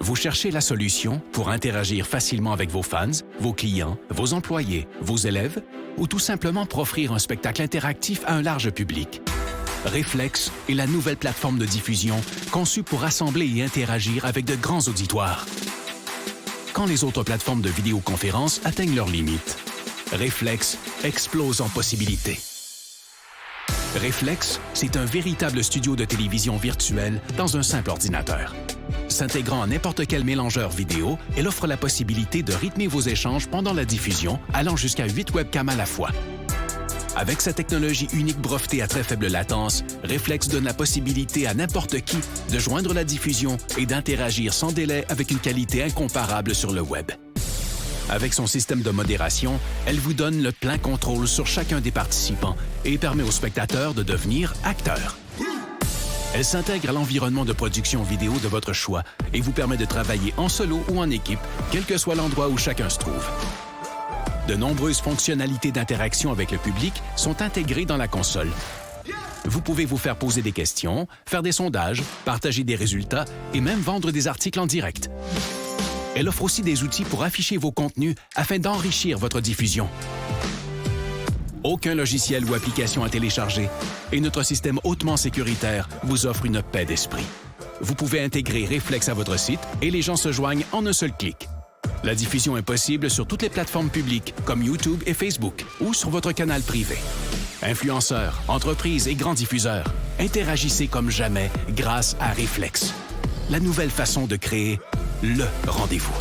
Vous cherchez la solution pour interagir facilement avec vos fans, vos clients, vos employés, vos élèves ou tout simplement pour offrir un spectacle interactif à un large public. Reflex est la nouvelle plateforme de diffusion conçue pour rassembler et interagir avec de grands auditoires. Quand les autres plateformes de vidéoconférence atteignent leurs limites, Reflex explose en possibilités. Reflex, c'est un véritable studio de télévision virtuel dans un simple ordinateur. S'intégrant à n'importe quel mélangeur vidéo, elle offre la possibilité de rythmer vos échanges pendant la diffusion, allant jusqu'à 8 webcams à la fois. Avec sa technologie unique brevetée à très faible latence, Reflex donne la possibilité à n'importe qui de joindre la diffusion et d'interagir sans délai avec une qualité incomparable sur le web. Avec son système de modération, elle vous donne le plein contrôle sur chacun des participants et permet aux spectateurs de devenir acteurs. Elle s'intègre à l'environnement de production vidéo de votre choix et vous permet de travailler en solo ou en équipe, quel que soit l'endroit où chacun se trouve. De nombreuses fonctionnalités d'interaction avec le public sont intégrées dans la console. Vous pouvez vous faire poser des questions, faire des sondages, partager des résultats et même vendre des articles en direct. Elle offre aussi des outils pour afficher vos contenus afin d'enrichir votre diffusion. Aucun logiciel ou application à télécharger et notre système hautement sécuritaire vous offre une paix d'esprit. Vous pouvez intégrer Reflex à votre site et les gens se joignent en un seul clic. La diffusion est possible sur toutes les plateformes publiques comme YouTube et Facebook ou sur votre canal privé. Influenceurs, entreprises et grands diffuseurs, interagissez comme jamais grâce à Reflex. La nouvelle façon de créer le rendez-vous.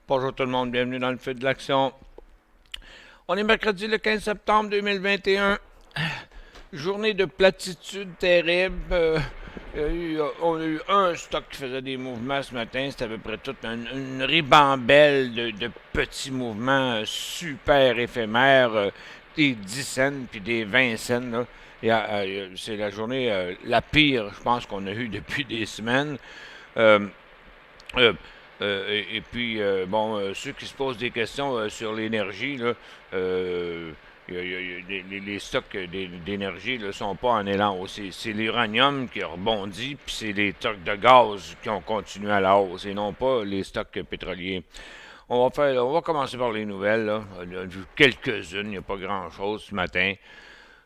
Bonjour tout le monde, bienvenue dans le feu de l'action. On est mercredi le 15 septembre 2021. Journée de platitude terrible. On a eu un stock qui faisait des mouvements ce matin. C'était à peu près toute une ribambelle de petits mouvements super éphémères. Des 10 cents puis des 20 cents. Là. C'est la journée la pire, je pense, qu'on a eue depuis des semaines. Et puis, ceux qui se posent des questions sur l'énergie, là, les stocks d'énergie ne sont pas en élan. C'est l'uranium qui a rebondi, puis c'est les stocks de gaz qui ont continué à la hausse, et non pas les stocks pétroliers. On va commencer par les nouvelles. Là. On a vu quelques-unes, il n'y a pas grand-chose ce matin.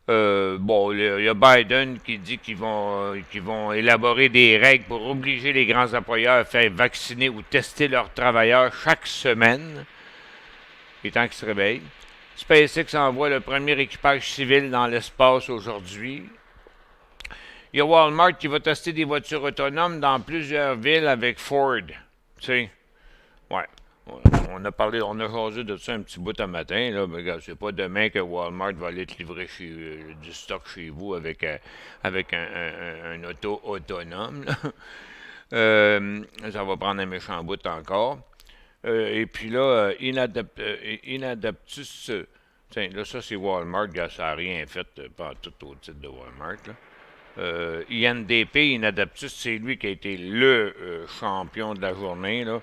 Il y a Biden qui dit qu'ils vont élaborer des règles pour obliger les grands employeurs à faire vacciner ou tester leurs travailleurs chaque semaine. Il est temps qu'ils se réveillent. SpaceX envoie le premier équipage civil dans l'espace aujourd'hui. Il y a Walmart qui va tester des voitures autonomes dans plusieurs villes avec Ford. Tu sais, ouais. On a jasé de ça un petit bout un matin, là, mais regarde, c'est pas demain que Walmart va aller te livrer du stock chez vous avec un auto autonome. Ça va prendre un méchant bout encore. Et puis là, Inadaptus, tiens, là, ça c'est Walmart, gars, ça n'a rien fait, pas tout au titre de Walmart, là. INDP, Inadaptus, c'est lui qui a été le champion de la journée, là.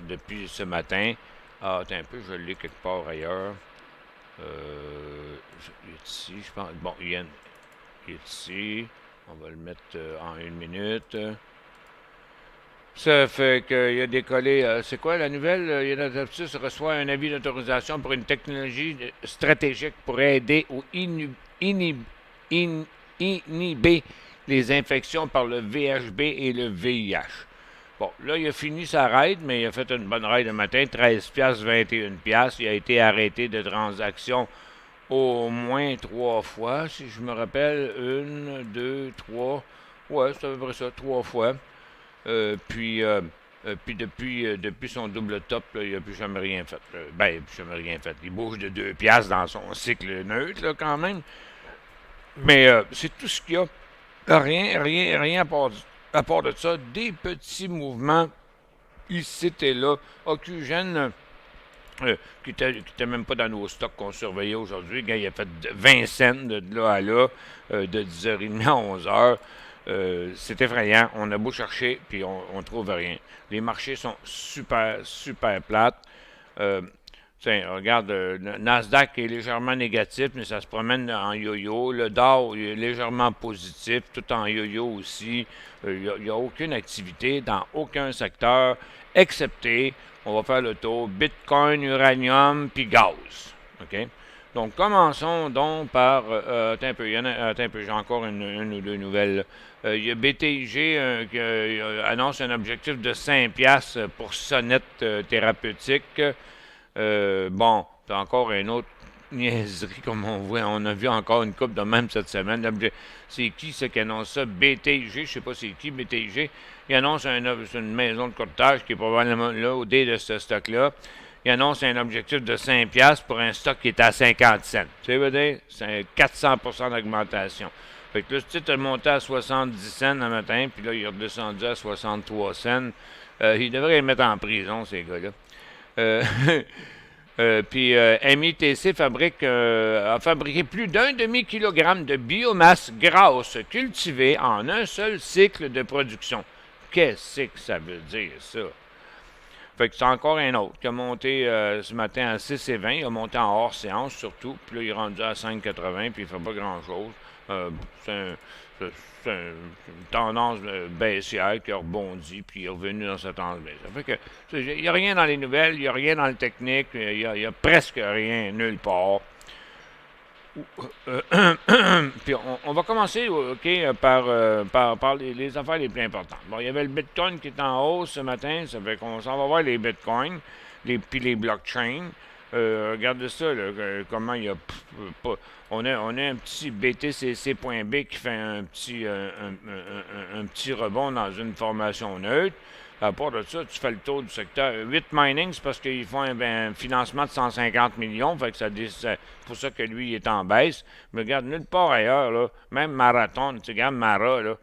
Depuis ce matin. Attends un peu, je l'ai quelque part ailleurs. Il est ici, je pense. Bon, il est ici. On va le mettre en 1 minute. Ça fait qu'il a décollé. C'est quoi la nouvelle? Yanadaptus reçoit un avis d'autorisation pour une technologie stratégique pour aider ou inhiber les infections par le VHB et le VIH. Bon, là, il a fini sa raid, mais il a fait une bonne raid le matin, 13$, 21$. Il a été arrêté de transaction au moins 3 fois, si je me rappelle. 1, 2, 3. Ouais, c'est à peu près ça, 3 fois. Puis depuis son double top, là, il n'a plus jamais rien fait. Plus jamais rien fait. Il bouge de 2$ dans son cycle neutre, là, quand même. Mais c'est tout ce qu'il y a. Rien à part de ça, des petits mouvements ici et là. Oxygène, qui était même pas dans nos stocks qu'on surveillait aujourd'hui. Il a fait 20 cents de là à là, de 10h30 à 11h. C'est effrayant. On a beau chercher, puis on trouve rien. Les marchés sont super, super plates. Euh, Tiens, regarde, le Nasdaq est légèrement négatif, mais ça se promène en yo-yo. Le Dow est légèrement positif, tout en yo-yo aussi. Il n'y a aucune activité dans aucun secteur, excepté, on va faire le tour, Bitcoin, uranium, puis gaz. OK? Donc, commençons donc par... attends un peu, attends un peu, j'ai encore une ou deux nouvelles. Il y a BTIG qui annonce un objectif de 5$ pour sonnette thérapeutique. Bon, c'est encore une autre niaiserie, comme on voit. On a vu encore une coupe de même cette semaine. C'est qui ce qui annonce ça? BTG, je sais pas c'est qui, BTG. Il annonce une maison de courtage qui est probablement là au dé de ce stock-là. Il annonce un objectif de 5$ pour un stock qui est à 50 cents. Tu sais, dire? C'est 400% d'augmentation. Fait que là, ce titre est monté à 70 cents le matin, puis là, il est redescendu à 63 cents. Il devrait les mettre en prison, ces gars-là. Puis MITC a fabriqué plus d'un demi-kilogramme de biomasse grasse cultivée en un seul cycle de production. Qu'est-ce que ça veut dire, ça? Fait que c'est encore un autre qui a monté ce matin à 6,20. Il a monté en hors séance surtout. Puis là, il est rendu à 5,80 puis il fait pas grand-chose. C'est une tendance baissière qui a rebondi, puis il est revenu dans cette tendance baissière. Fait que, il n'y a rien dans les nouvelles, il n'y a rien dans le technique, il y a presque rien nulle part. Puis on va commencer par les affaires les plus importantes. Bon, il y avait le Bitcoin qui est en hausse ce matin, ça fait qu'on s'en va voir les Bitcoins, puis les blockchains. Regardez ça, là, comment il y a on a un petit BTCC.B qui fait un petit rebond dans une formation neutre. À part de ça, tu fais le tour du secteur. 8 mining, c'est parce qu'ils font un financement de 150 millions. Fait que c'est pour ça que lui, il est en baisse. Mais regarde, nulle part ailleurs, là, même Marathon, tu regardes Mara, là,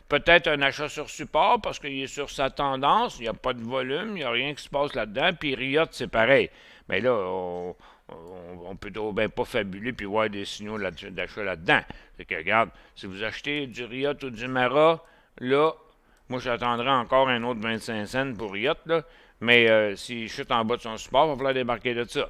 peut-être un achat sur support parce qu'il est sur sa tendance, il n'y a pas de volume, il n'y a rien qui se passe là-dedans. Puis Riot, c'est pareil. Mais là, on peut bien pas fabuler puis voir des signaux d'achat là-dedans. C'est que, regarde, si vous achetez du Riot ou du Mara, là, moi, j'attendrai encore un autre 25 cents pour Riot, là. Mais s'il chute en bas de son support, il va falloir débarquer de ça.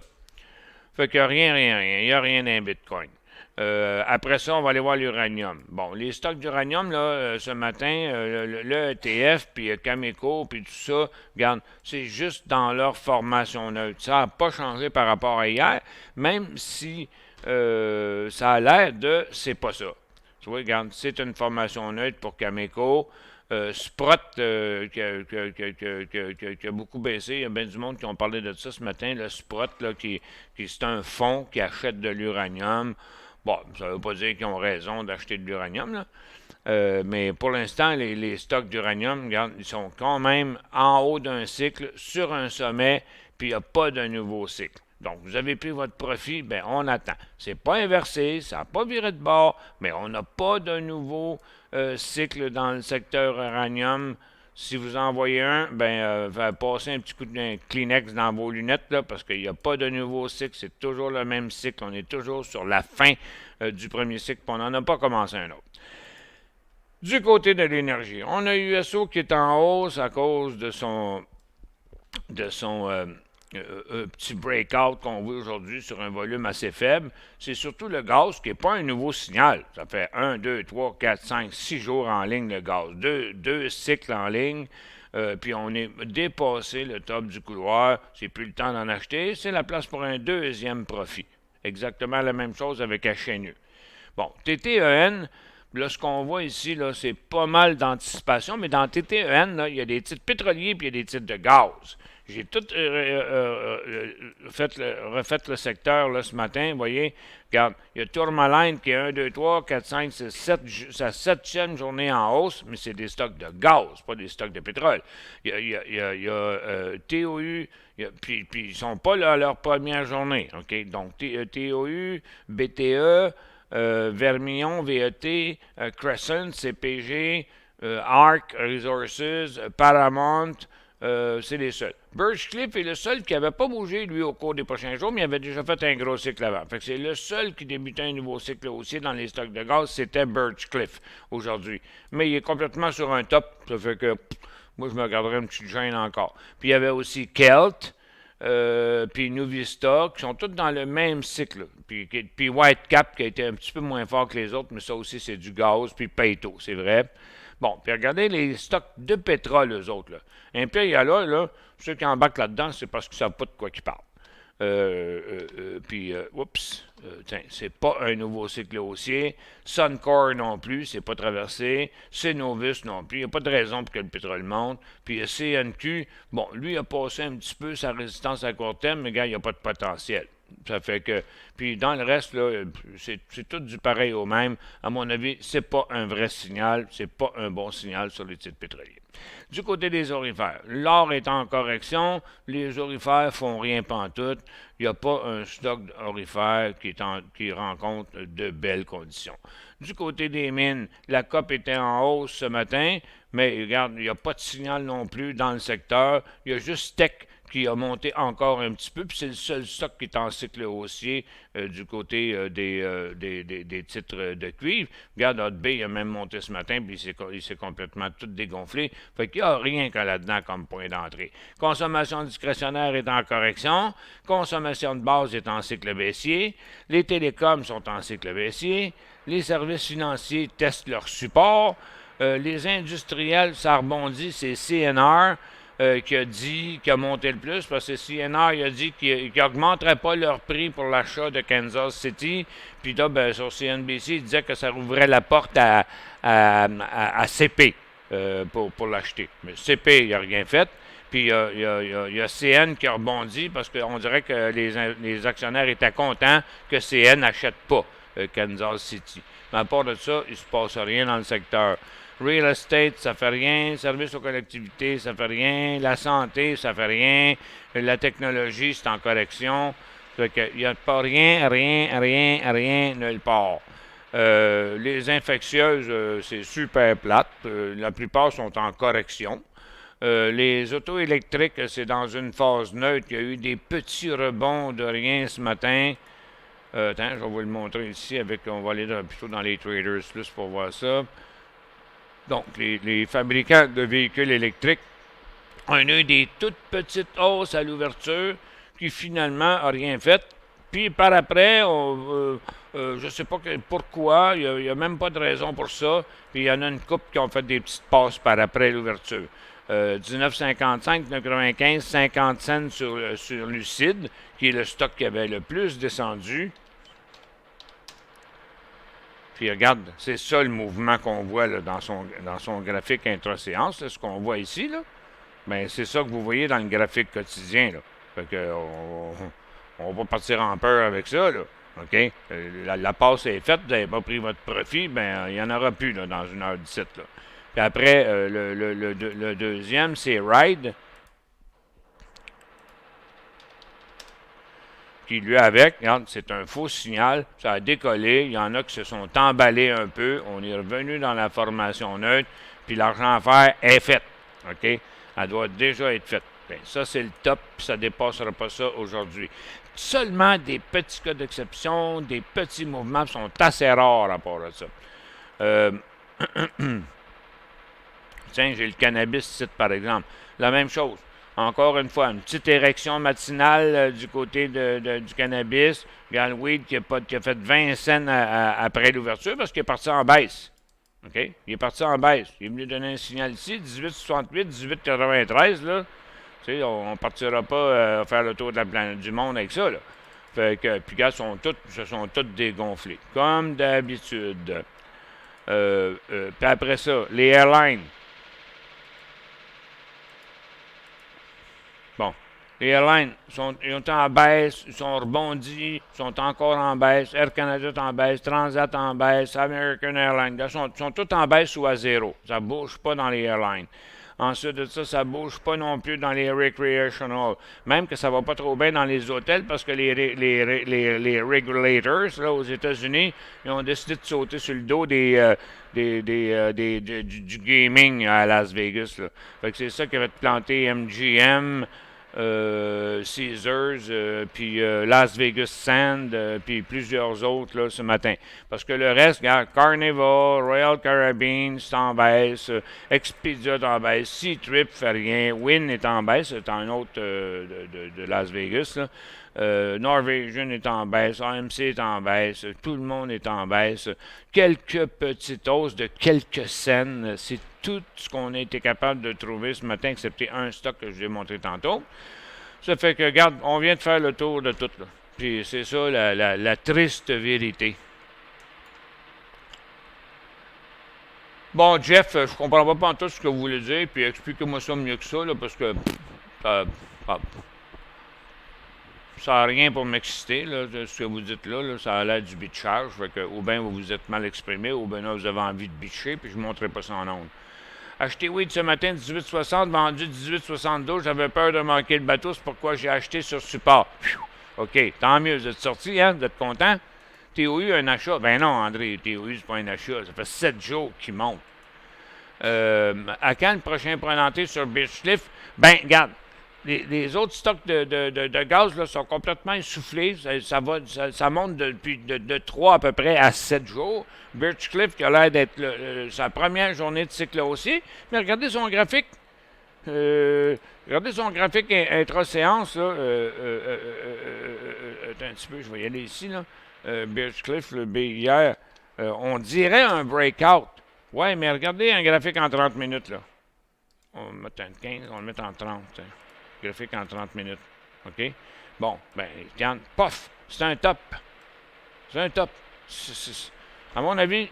Fait que rien. Il n'y a rien dans Bitcoin. Après ça, on va aller voir l'uranium. Bon, les stocks d'uranium, là, ce matin, le ETF, puis Cameco, puis tout ça, regarde, c'est juste dans leur formation neutre. Ça n'a pas changé par rapport à hier, même si ça a l'air de c'est pas ça. Tu vois, regarde, c'est une formation neutre pour Cameco. Sprott qui a beaucoup baissé. Il y a bien du monde qui ont parlé de ça ce matin. Le Sprott, là, qui c'est un fonds qui achète de l'uranium. Bon, ça ne veut pas dire qu'ils ont raison d'acheter de l'uranium, là. Mais pour l'instant, les stocks d'uranium, regarde, ils sont quand même en haut d'un cycle, sur un sommet, puis il n'y a pas de nouveau cycle. Donc, vous avez pris votre profit, ben on attend. C'est pas inversé, ça n'a pas viré de bord, mais on n'a pas de nouveau cycle dans le secteur uranium. Si vous en voyez un, passez un petit coup de Kleenex dans vos lunettes, là, parce qu'il n'y a pas de nouveau cycle, c'est toujours le même cycle. On est toujours sur la fin du premier cycle, puis on n'en a pas commencé un autre. Du côté de l'énergie, on a USO qui est en hausse à cause de son petit breakout qu'on voit aujourd'hui sur un volume assez faible. C'est surtout le gaz qui n'est pas un nouveau signal. Ça fait 1, 2, 3, 4, 5, 6 jours en ligne le gaz. Deux cycles en ligne. Puis on est dépassé le top du couloir. C'est plus le temps d'en acheter. C'est la place pour un deuxième profit. Exactement la même chose avec HNU. Bon, TTEN, là, ce qu'on voit ici, là, c'est pas mal d'anticipation, mais dans TTEN, là, il y a des titres pétroliers puis il y a des titres de gaz. J'ai tout refait le secteur là, ce matin. Vous voyez, regarde, il y a Tourmaline qui est 1, 2, 3, 4, 5, 6, 7, sa septième journée en hausse, mais c'est des stocks de gaz, pas des stocks de pétrole. Il y a TOU, puis ils ne sont pas là à leur première journée. OK? Donc, TOU, BTE, Vermillon, VET, Crescent, CPG, Arc Resources, Paramount, c'est les seuls. Birchcliff est le seul qui n'avait pas bougé, lui, au cours des prochains jours, mais il avait déjà fait un gros cycle avant. Fait que c'est le seul qui débutait un nouveau cycle haussier dans les stocks de gaz, c'était Birchcliff aujourd'hui. Mais il est complètement sur un top, ça fait que moi, je me garderais une petite gêne encore. Puis il y avait aussi Kelt, puis Nuvista, qui sont tous dans le même cycle. Puis Whitecap, qui a été un petit peu moins fort que les autres, mais ça aussi, c'est du gaz, puis Peyto, c'est vrai. Bon, puis regardez les stocks de pétrole, eux autres. Là. Imperial, là, ceux qui embarquent là-dedans, c'est parce qu'ils ne savent pas de quoi ils parlent. Tiens, c'est pas un nouveau cycle haussier. Suncor non plus, c'est pas traversé. Cenovus non plus. Il n'y a pas de raison pour que le pétrole monte. Puis CNQ, bon, lui a passé un petit peu sa résistance à court terme, mais gars, il n'y a pas de potentiel. Ça fait que. Puis dans le reste, là, c'est tout du pareil au même. À mon avis, c'est pas un vrai signal, c'est pas un bon signal sur les titres pétroliers. Du côté des orifères, l'or est en correction, les orifères font rien pantoute. Il n'y a pas un stock orifère qui rencontre de belles conditions. Du côté des mines, la COP était en hausse ce matin, mais regarde, il n'y a pas de signal non plus dans le secteur. Il y a juste Tech qui a monté encore un petit peu, puis c'est le seul stock qui est en cycle haussier du côté des titres de cuivre. Regarde, Hotbay, il a même monté ce matin, puis il s'est complètement tout dégonflé. Fait qu'il n'y a rien que là-dedans comme point d'entrée. Consommation discrétionnaire est en correction, consommation de base est en cycle baissier, les télécoms sont en cycle baissier, les services financiers testent leur support, les industriels, ça rebondit, c'est CNR, qui a monté le plus, parce que CNR il a dit qu'il n'augmenterait pas leur prix pour l'achat de Kansas City. Puis là, ben, sur CNBC, il disait que ça rouvrait la porte à CP pour l'acheter. Mais CP, il n'a rien fait. Puis il y a CN qui a rebondi parce qu'on dirait que les actionnaires étaient contents que CN n'achète pas Kansas City. Mais à part de ça, il ne se passe rien dans le secteur. Real estate, ça fait rien. Services aux collectivités, ça fait rien. La santé, ça fait rien. La technologie, c'est en correction. Fait qu'il n'y a pas rien nulle part. Les infectieuses, c'est super plate. La plupart sont en correction. Les autos électriques, c'est dans une phase neutre. Il y a eu des petits rebonds de rien ce matin. Attends, je vais vous le montrer ici. On va aller plutôt dans les traders plus pour voir ça. Donc, les fabricants de véhicules électriques ont eu des toutes petites hausses à l'ouverture qui finalement n'ont rien fait. Puis par après, je ne sais pas pourquoi, il n'y a même pas de raison pour ça. Puis il y en a une couple qui ont fait des petites passes par après l'ouverture. 19,55, 95, 50 cents sur Lucide, qui est le stock qui avait le plus descendu. Puis regarde, c'est ça le mouvement qu'on voit là, dans son graphique intra-séance, ce qu'on voit ici. Là. Bien, c'est ça que vous voyez dans le graphique quotidien. Là. Fait que, on va partir en peur avec ça. Là. OK? La passe est faite, vous n'avez pas pris votre profit, bien, il n'y en aura plus là, dans 1h17. Là. Puis après, le deuxième, c'est Ride. Qui lui avec, regarde, c'est un faux signal, ça a décollé, il y en a qui se sont emballés un peu, on est revenu dans la formation neutre, puis l'argent à faire est fait, OK? Elle doit déjà être faite. Bien, ça, c'est le top, puis ça ne dépassera pas ça aujourd'hui. Seulement des petits cas d'exception, des petits mouvements sont assez rares à rapport à ça. Tiens, j'ai le cannabis site, par exemple. La même chose. Encore une fois, une petite érection matinale du côté du cannabis. Galweed qui a fait 20 cents après l'ouverture parce qu'il est parti en baisse. OK? Il est parti en baisse. Il est venu donner un signal ici, 18,68, 18,93. Là. Tu sais, on ne partira pas faire le tour de la planète du monde avec ça. Là. Fait que, puis gars, se sont tous dégonflés. Comme d'habitude. Puis après ça, les airlines. Bon, les airlines sont en baisse, ils sont rebondis, sont encore en baisse. Air Canada est en baisse, Transat en baisse, American Airlines, ils sont tous en baisse ou à zéro. Ça ne bouge pas dans les airlines. Ensuite de ça, ça bouge pas non plus dans les recreational. Même que ça va pas trop bien dans les hôtels parce que les regulators là, aux États-Unis, ils ont décidé de sauter sur le dos du gaming à Las Vegas. Là. Fait que c'est ça qui va te planter MGM, Caesars, puis Las Vegas Sand, puis plusieurs autres là, ce matin. Parce que le reste, regarde, Carnival, Royal Caribbean, c'est en baisse, Expedia est en baisse, Sea-Trip fait rien, Wynn est en baisse, c'est un autre de Las Vegas, là. Norwegian est en baisse, AMC est en baisse, tout le monde est en baisse. Quelques petites hausses de quelques cents, c'est tout ce qu'on a été capable de trouver ce matin, excepté un stock que je vous ai montré tantôt. Ça fait que, regarde, on vient de faire le tour de tout, là. Puis c'est ça la triste vérité. Bon, Jeff, je comprends pas tout ce que vous voulez dire, puis expliquez-moi ça mieux que ça, là, parce que ça n'a rien pour m'exciter, là, ce que vous dites là, ça a l'air du bitchage, fait que, ou bien vous vous êtes mal exprimé, ou bien là, vous avez envie de bitcher, puis je ne montrerai pas ça en ondes. Acheté weed ce matin 18,60, vendu 18,72, j'avais peur de manquer le bateau, c'est pourquoi j'ai acheté sur support. OK, tant mieux, vous êtes sortis, hein, vous êtes contents? TOU, un achat? Ben non, André, TOU, c'est pas un achat, ça fait 7 jours qu'il monte. À quand le prochain présenté sur Birchcliff? Ben, regarde, les autres stocks de gaz là, sont complètement essoufflés. Ça monte depuis de 3 à peu près à 7 jours. Birchcliff qui a l'air d'être sa première journée de cycle aussi. Mais regardez son graphique. Regardez son graphique intra-séance. Attends un petit peu, je vais y aller ici. Là. Birchcliff, le B hier. On dirait un breakout. Ouais, mais regardez un graphique en 30 minutes. Là. On va mettre un 15, on va le mettre en 30. Graphique en 30 minutes. OK? Bon, ben, regarde, pof! C'est un top. C'est un top. À mon avis,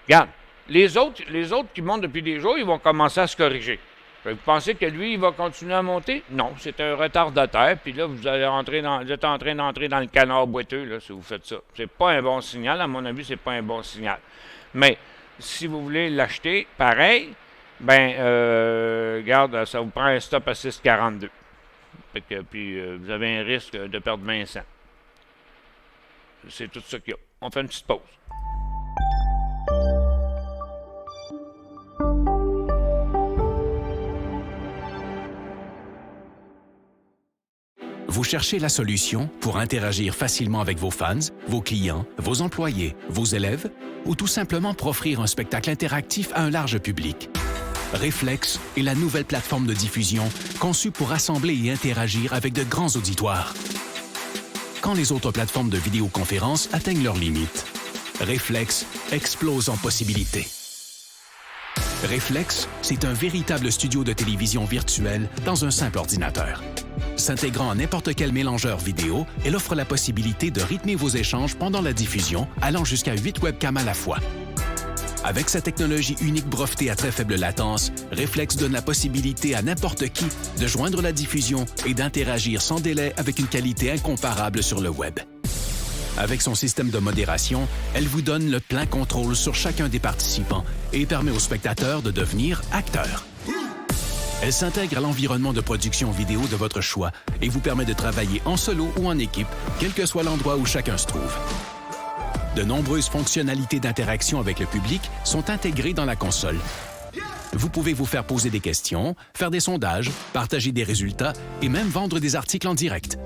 regarde, les autres qui montent depuis des jours, ils vont commencer à se corriger. Vous pensez que lui, il va continuer à monter? Non, c'est un retardataire. Puis là, vous êtes en train d'entrer dans le canard boiteux, là, si vous faites ça. C'est pas un bon signal. À mon avis, c'est pas un bon signal. Mais, si vous voulez l'acheter, pareil, ben, regarde, ça vous prend un stop à 6,42. Puis, vous avez un risque de perdre 20 cents. C'est tout ça qu'il y a. On fait une petite pause. Vous cherchez la solution pour interagir facilement avec vos fans, vos clients, vos employés, vos élèves, ou tout simplement pour offrir un spectacle interactif à un large public. Reflex est la nouvelle plateforme de diffusion conçue pour rassembler et interagir avec de grands auditoires. Quand les autres plateformes de vidéoconférence atteignent leurs limites, Reflex explose en possibilités. Reflex, c'est un véritable studio de télévision virtuel dans un simple ordinateur. S'intégrant à n'importe quel mélangeur vidéo, elle offre la possibilité de rythmer vos échanges pendant la diffusion, allant jusqu'à 8 webcams à la fois. Avec sa technologie unique brevetée à très faible latence, Reflex donne la possibilité à n'importe qui de joindre la diffusion et d'interagir sans délai avec une qualité incomparable sur le web. Avec son système de modération, elle vous donne le plein contrôle sur chacun des participants et permet aux spectateurs de devenir acteurs. Elle s'intègre à l'environnement de production vidéo de votre choix et vous permet de travailler en solo ou en équipe, quel que soit l'endroit où chacun se trouve. De nombreuses fonctionnalités d'interaction avec le public sont intégrées dans la console. Vous pouvez vous faire poser des questions, faire des sondages, partager des résultats et même vendre des articles en direct.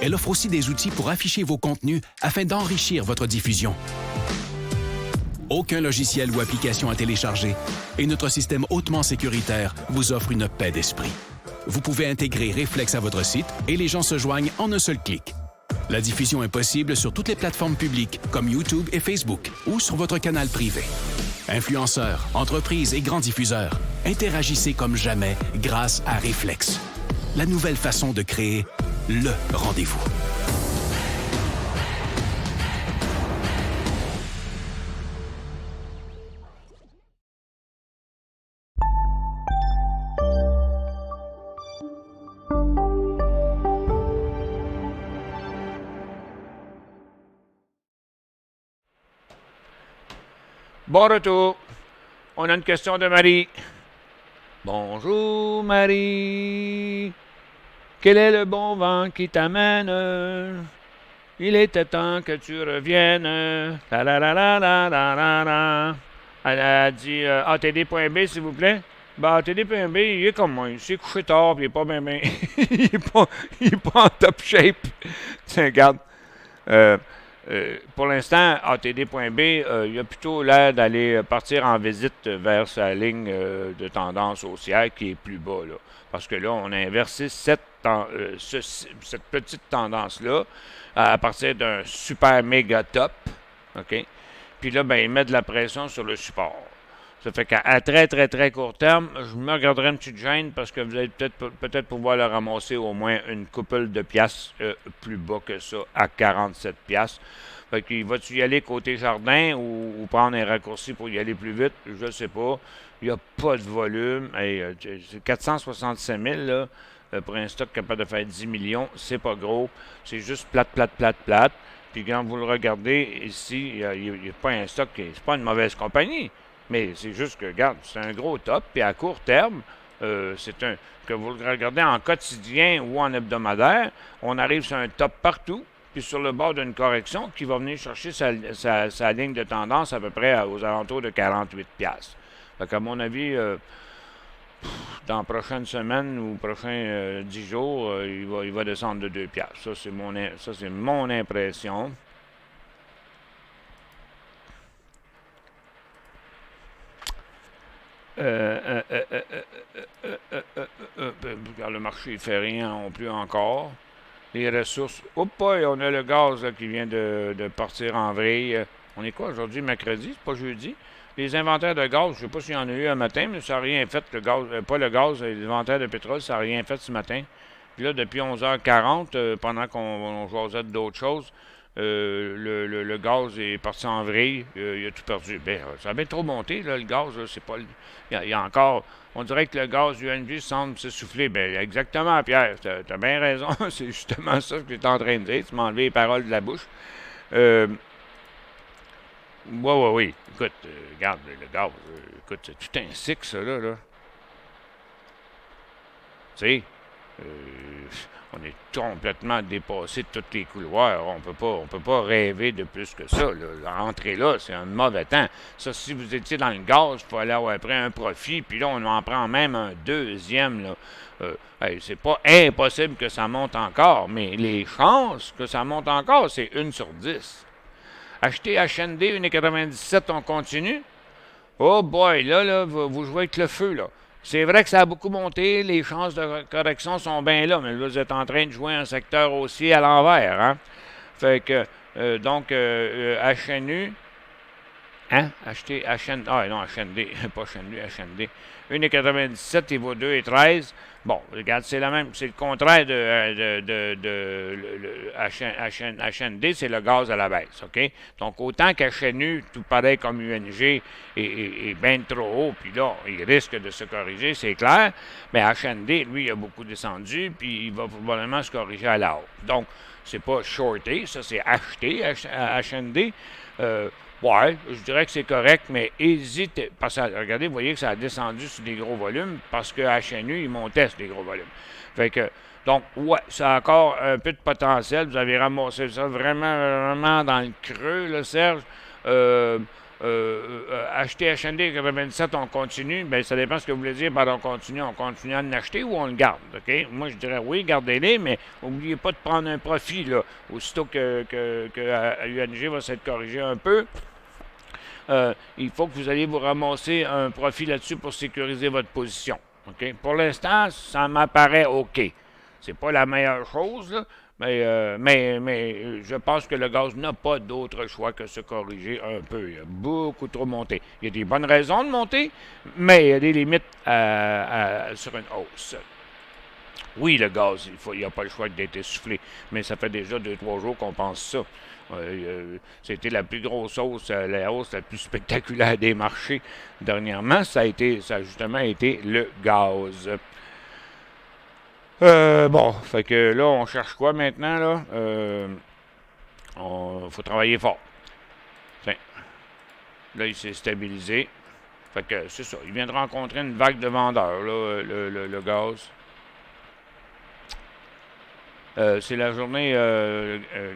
Elle offre aussi des outils pour afficher vos contenus afin d'enrichir votre diffusion. Aucun logiciel ou application à télécharger et notre système hautement sécuritaire vous offre une paix d'esprit. Vous pouvez intégrer Reflex à votre site et les gens se joignent en un seul clic. La diffusion est possible sur toutes les plateformes publiques comme YouTube et Facebook ou sur votre canal privé. Influenceurs, entreprises et grands diffuseurs, interagissez comme jamais grâce à Reflex. La nouvelle façon de créer le rendez-vous. Bon retour. On a une question de Marie. Bonjour Marie, quel est le bon vent qui t'amène? Il était temps que tu reviennes. La la la la la la la la. Elle a dit ATD.B, s'il vous plaît. Ben, ATD.B, il est comme moi. Il s'est couché tard, puis il est pas bien. Il est pas en top shape. Tiens, regarde. Euh, pour l'instant, ATD.B, il a plutôt l'air d'aller partir en visite vers sa ligne de tendance haussière qui est plus bas, là. Parce que là, on a inversé cette petite tendance-là à partir d'un super méga top. OK? Puis là, ben, il met de la pression sur le support. Ça fait qu'à très, très, très court terme, je me regarderai une petite gêne parce que vous allez peut-être pouvoir le ramasser au moins une couple de piastres plus bas que ça, à 47 piastres. Fait qu'il va-tu y aller côté jardin ou prendre un raccourci pour y aller plus vite? Je ne sais pas. Il n'y a pas de volume. Hey, c'est 467 000, là, pour un stock capable de faire 10 millions. C'est pas gros. C'est juste plate, plate, plate, plate. Puis quand vous le regardez ici, il n'y a pas un stock, c'est pas une mauvaise compagnie. Mais c'est juste que, regarde, c'est un gros top. Puis à court terme, que vous le regardez en quotidien ou en hebdomadaire, on arrive sur un top partout, puis sur le bord d'une correction qui va venir chercher sa ligne de tendance à peu près aux alentours de 48 piastres. Fait qu'à mon avis, dans la prochaine semaine ou prochains 10 jours, il va descendre de 2 piastres. Ça, c'est mon impression. Le marché ne fait rien non plus encore. Les ressources. Oups, on a le gaz là, qui vient de partir en vrille. On est quoi aujourd'hui, mercredi, c'est pas jeudi? Les inventaires de gaz, je ne sais pas s'il y en a eu un matin, mais ça n'a rien fait, le gaz, pas le gaz, les inventaires de pétrole, ça n'a rien fait ce matin. Puis là, depuis 11h40, pendant qu'on jasait d'autres choses, le gaz est parti en vrille, il a tout perdu. Ben, ça a bien trop monté, là, le gaz, là, c'est pas. Il y a encore. On dirait que le gaz UNG semble s'essouffler. Ben, exactement, Pierre, t'as bien raison. C'est justement ça que j'étais en train de dire. Tu m'as enlevé les paroles de la bouche. Oui. Écoute, regarde, le gaz, écoute, c'est tout un cycle, ça, là. Tu sais, euh, on est complètement dépassé de tous les couloirs. On peut pas rêver de plus que ça. Là. Entrer là, c'est un mauvais temps. Ça, si vous étiez dans le gaz, il faut aller avoir après un profit. Puis là, on en prend même un deuxième. Là. C'est pas impossible que ça monte encore, mais les chances que ça monte encore, c'est 1/10. Acheter HND 1,97, on continue. Oh boy, là, vous jouez avec le feu, là. C'est vrai que ça a beaucoup monté, les chances de correction sont bien là, mais là, vous êtes en train de jouer un secteur aussi à l'envers, hein? Fait que, HNU, hein? Acheter HND, ah non, HND, pas HNU, HND. 1,97, il vaut 2,13. Bon, regarde, c'est la même, c'est le contraire de HND, c'est le gaz à la baisse, OK? Donc, autant qu'HNU, tout pareil comme UNG, est bien trop haut, puis là, il risque de se corriger, c'est clair, mais HND, lui, il a beaucoup descendu, puis il va probablement se corriger à la hausse. Donc, c'est pas shorté, ça, c'est acheté, HND. Ouais, je dirais que c'est correct, mais hésitez. Parce que, regardez, vous voyez que ça a descendu sur des gros volumes parce que HNU, il montait sur des gros volumes. Fait que, donc, ouais, ça a encore un peu de potentiel. Vous avez ramassé ça vraiment, vraiment dans le creux, là, Serge. Acheter HND 97, on continue. Bien, ça dépend ce que vous voulez dire par on continue. On continue à en acheter ou on le garde, OK? Moi, je dirais oui, gardez-les, mais n'oubliez pas de prendre un profit, là. Aussitôt que UNG va s'être corrigé un peu, il faut que vous alliez vous ramasser un profit là-dessus pour sécuriser votre position. OK? Pour l'instant, ça m'apparaît OK. C'est pas la meilleure chose, là, mais je pense que le gaz n'a pas d'autre choix que se corriger un peu. Il a beaucoup trop monté. Il y a des bonnes raisons de monter, mais il y a des limites sur une hausse. Oui, le gaz, il n'y a pas le choix d'être essoufflé, mais ça fait déjà 2-3 jours qu'on pense ça. C'était la plus grosse hausse, la hausse la plus spectaculaire des marchés dernièrement. Ça a justement été le gaz. Bon, fait que là, on cherche quoi maintenant, là? Faut travailler fort. Tiens, là, il s'est stabilisé. Fait que c'est ça. Il vient de rencontrer une vague de vendeurs, là, le gaz. C'est la journée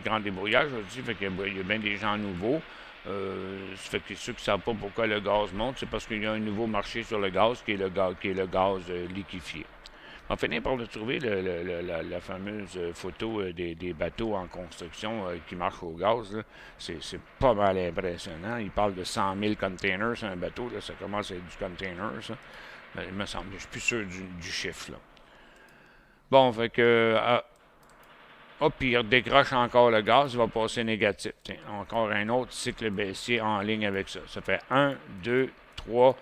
grand débrouillage, je dis, fait qu'il y a bien des gens nouveaux. Ça fait que ceux qui ne savent pas pourquoi le gaz monte, c'est parce qu'il y a un nouveau marché sur le gaz qui est le gaz liquéfié. On va finir par le trouver, la fameuse photo des bateaux en construction qui marchent au gaz. C'est pas mal impressionnant. Il parle de 100 000 containers sur un bateau. Là, ça commence à être du container, ça. Il me semble, je suis plus sûr du chiffre. Là. Bon, fait que... hop, puis il décroche encore le gaz, il va passer négatif. Tiens, encore un autre cycle baissier en ligne avec ça. Ça fait 1, 2, 3,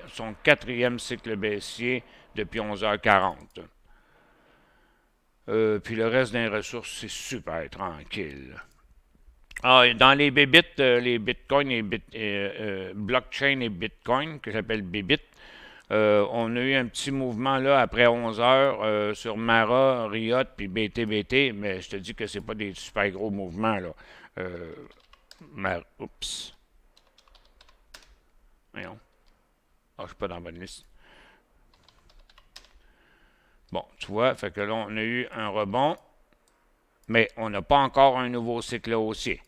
son quatrième cycle baissier depuis 11h40. Puis le reste des ressources, c'est super tranquille. Ah, dans les bébites, les bitcoins et blockchain et bitcoin, que j'appelle bébite, on a eu un petit mouvement là après 11 heures sur Mara, Riot puis BTBT, mais je te dis que c'est pas des super gros mouvements là. Oups. Voyons. Ah, je suis pas dans la bonne liste. Bon, tu vois, fait que là, on a eu un rebond, mais on n'a pas encore un nouveau cycle haussier.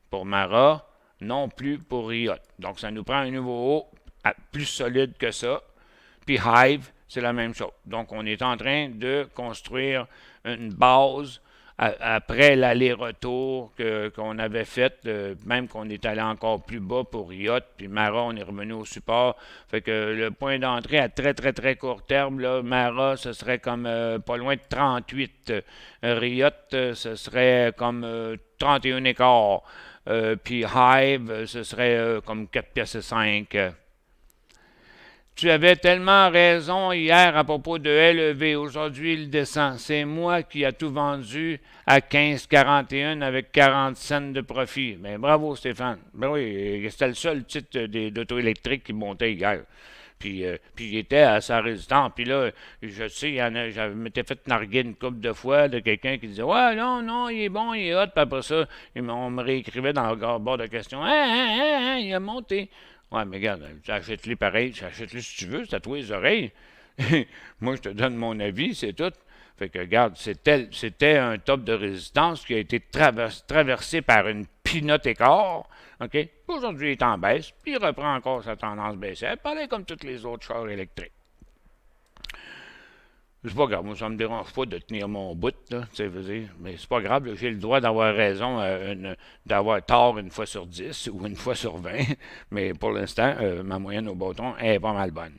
Pour Mara, non plus pour Riot. Donc, ça nous prend un nouveau haut plus solide que ça. Puis Hive, c'est la même chose. Donc, on est en train de construire une base après l'aller-retour qu'on avait fait, même qu'on est allé encore plus bas pour Riot, puis Mara, on est revenu au support. Fait que le point d'entrée à très, très, très court terme, là, Mara, ce serait comme pas loin de 38. Riot, ce serait comme 31 écarts. Puis Hive, ce serait comme 4 pièces et 5. Tu avais tellement raison hier à propos de LEV. Aujourd'hui, il descend. C'est moi qui ai tout vendu à 15,41 avec 40 cents de profit. Mais bravo, Stéphane. Ben oui, c'était le seul titre d'auto électrique qui montait hier. Puis il était à sa résistance. Puis là, je sais, je m'étais fait narguer une couple de fois de quelqu'un qui disait « Ouais, non, il est bon, il est hot. » Puis après ça, on me réécrivait dans le bord de question « il a monté. » Ouais, mais regarde, achète-les pareil, achète-les si tu veux, c'est à toi les oreilles. Moi, je te donne mon avis, c'est tout. Fait que, regarde, c'était un top de résistance qui a été traversé par une pinotte écart. OK? Aujourd'hui, il est en baisse, puis il reprend encore sa tendance baissière, pareil comme tous les autres chars électriques. C'est pas grave, moi, ça me dérange pas de tenir mon bout, là, tu sais, mais c'est pas grave, j'ai le droit d'avoir raison, d'avoir tort une fois sur 10 ou une fois sur 20, mais pour l'instant, ma moyenne au bâton est pas mal bonne.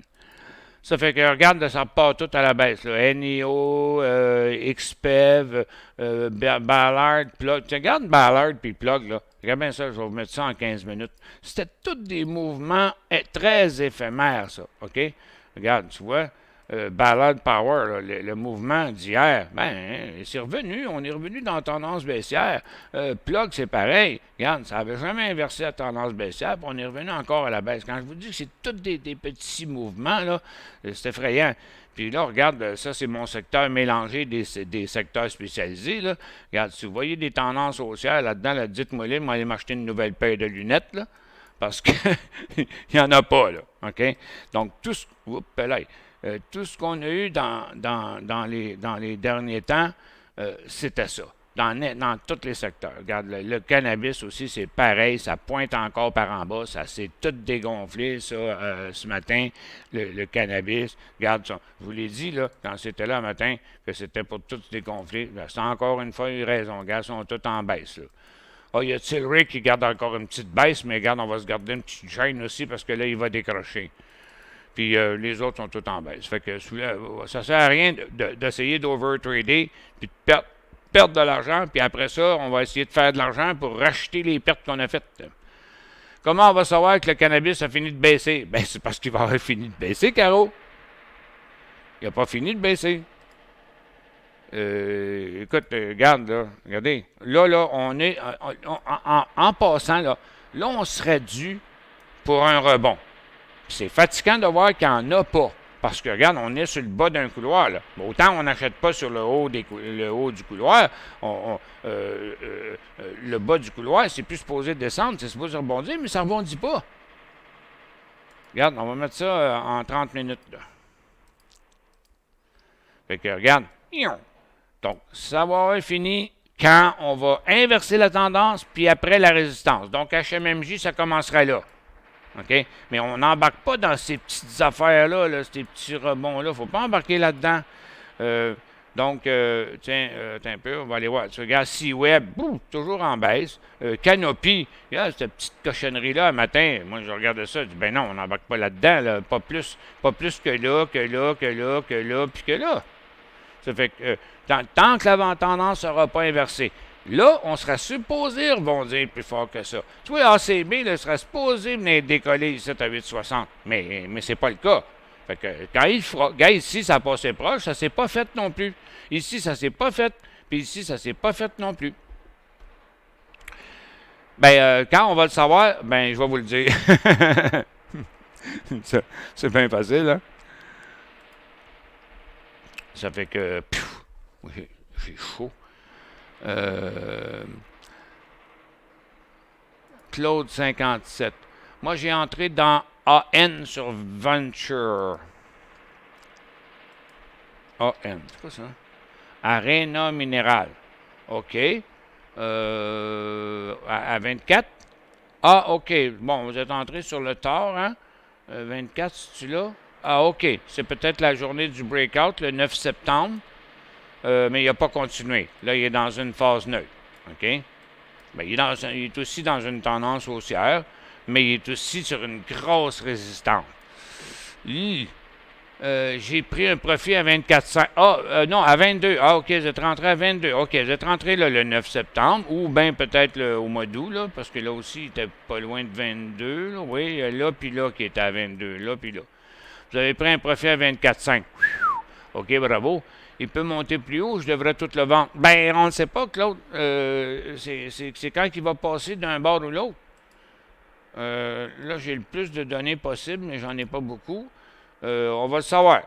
Ça fait que, regarde, ça part tout à la baisse, là. NIO, XPEV, Ballard, Plug. Tu regardes Ballard puis Plug, là. Regarde bien ça, je vais vous mettre ça en 15 minutes. C'était tous des mouvements très éphémères, ça, OK? Regarde, tu vois. Ballard Power, là, le mouvement d'hier, c'est revenu. On est revenu dans la tendance baissière. Plug, c'est pareil. Regarde, ça n'avait jamais inversé la tendance baissière, puis on est revenu encore à la baisse. Quand je vous dis que c'est tous des petits mouvements, là, c'est effrayant. Puis là, regarde, ça, c'est mon secteur mélangé des secteurs spécialisés. Là. Regarde, si vous voyez des tendances haussières là-dedans, là, dites-moi, là, aller m'acheter une nouvelle paire de lunettes, là, parce qu'il n'y en a pas, là. OK? Donc, tout ce qu'on a eu dans les derniers temps, c'était ça, dans tous les secteurs. Regarde, le cannabis aussi, c'est pareil, ça pointe encore par en bas, ça s'est tout dégonflé, ça, ce matin, le cannabis. Regarde, ça, je vous l'ai dit, là, quand c'était là le matin, que c'était pour tout se dégonfler. C'est encore une fois eu raison, regarde, ils sont tous en baisse, là. Ah, il y a Tilray qui garde encore une petite baisse, mais regarde, on va se garder une petite chaîne aussi, parce que là, il va décrocher. Puis les autres sont tous en baisse. Fait que ça ne sert à rien d'essayer d'overtrader puis de perdre de l'argent. Puis après ça, on va essayer de faire de l'argent pour racheter les pertes qu'on a faites. Comment on va savoir que le cannabis a fini de baisser? Ben, c'est parce qu'il va avoir fini de baisser, Caro. Il n'a pas fini de baisser. Écoute, regarde, là. Regardez. Là, on est... en passant, là, on serait dû pour un rebond. C'est fatigant de voir qu'il n'y en a pas. Parce que, regarde, on est sur le bas d'un couloir. Là. Autant on n'achète pas sur le haut du couloir. Le bas du couloir, c'est plus supposé descendre, c'est supposé rebondir, mais ça ne rebondit pas. Regarde, on va mettre ça en 30 minutes. Là. Fait que, regarde. Donc, ça va être fini quand on va inverser la tendance, puis après la résistance. Donc, HMMJ, ça commencera là. OK? Mais on n'embarque pas dans ces petites affaires-là, là, ces petits rebonds-là. Il ne faut pas embarquer là-dedans. Donc, tiens, un peu, on va aller voir. Tu regardes C-Web, toujours en baisse. Canopy, regarde cette petite cochonnerie-là, un matin, moi, je regardais ça, je dis, ben non, on n'embarque pas là-dedans, là, pas plus que là, que là, que là, que là, puis que là. Ça fait que, tant que la tendance ne sera pas inversée, là, on sera supposé rebondir plus fort que ça. Tu vois, ACB, là, sera supposé venir décoller ici à 8,60, mais c'est pas le cas. Fait que quand il fera, regarde, ici, ça a passé proche, ça s'est pas fait non plus. Ici, ça s'est pas fait, puis ici, ça s'est pas fait non plus. Ben, quand on va le savoir, ben, je vais vous le dire. C'est bien facile, hein? Ça fait que, j'ai chaud. Claude 57. Moi, j'ai entré dans AN sur Venture. AN, c'est quoi ça? Arena Minéral. OK. À 24. Ah, OK. Bon, vous êtes entré sur le tard, hein? 24, c'est-tu là? Ah, OK. C'est peut-être la journée du breakout, le 9 septembre. Mais il n'a pas continué. Là, il est dans une phase neutre. OK? Ben, il est aussi dans une tendance haussière, mais il est aussi sur une grosse résistance. J'ai pris un profit à 24,5. Non, à 22. Ah, OK, vous êtes rentré à 22. OK, vous êtes rentré là, le 9 septembre, ou bien peut-être au mois d'août, là, parce que là aussi, il était pas loin de 22. Là, oui, là, puis là, qui était à 22. Là, puis là. Vous avez pris un profit à 24,5. OK, bravo. Il peut monter plus haut, je devrais tout le vendre. Ben, on ne sait pas, Claude. C'est quand il va passer d'un bord ou l'autre. Là, j'ai le plus de données possible, mais j'en ai pas beaucoup. On va le savoir.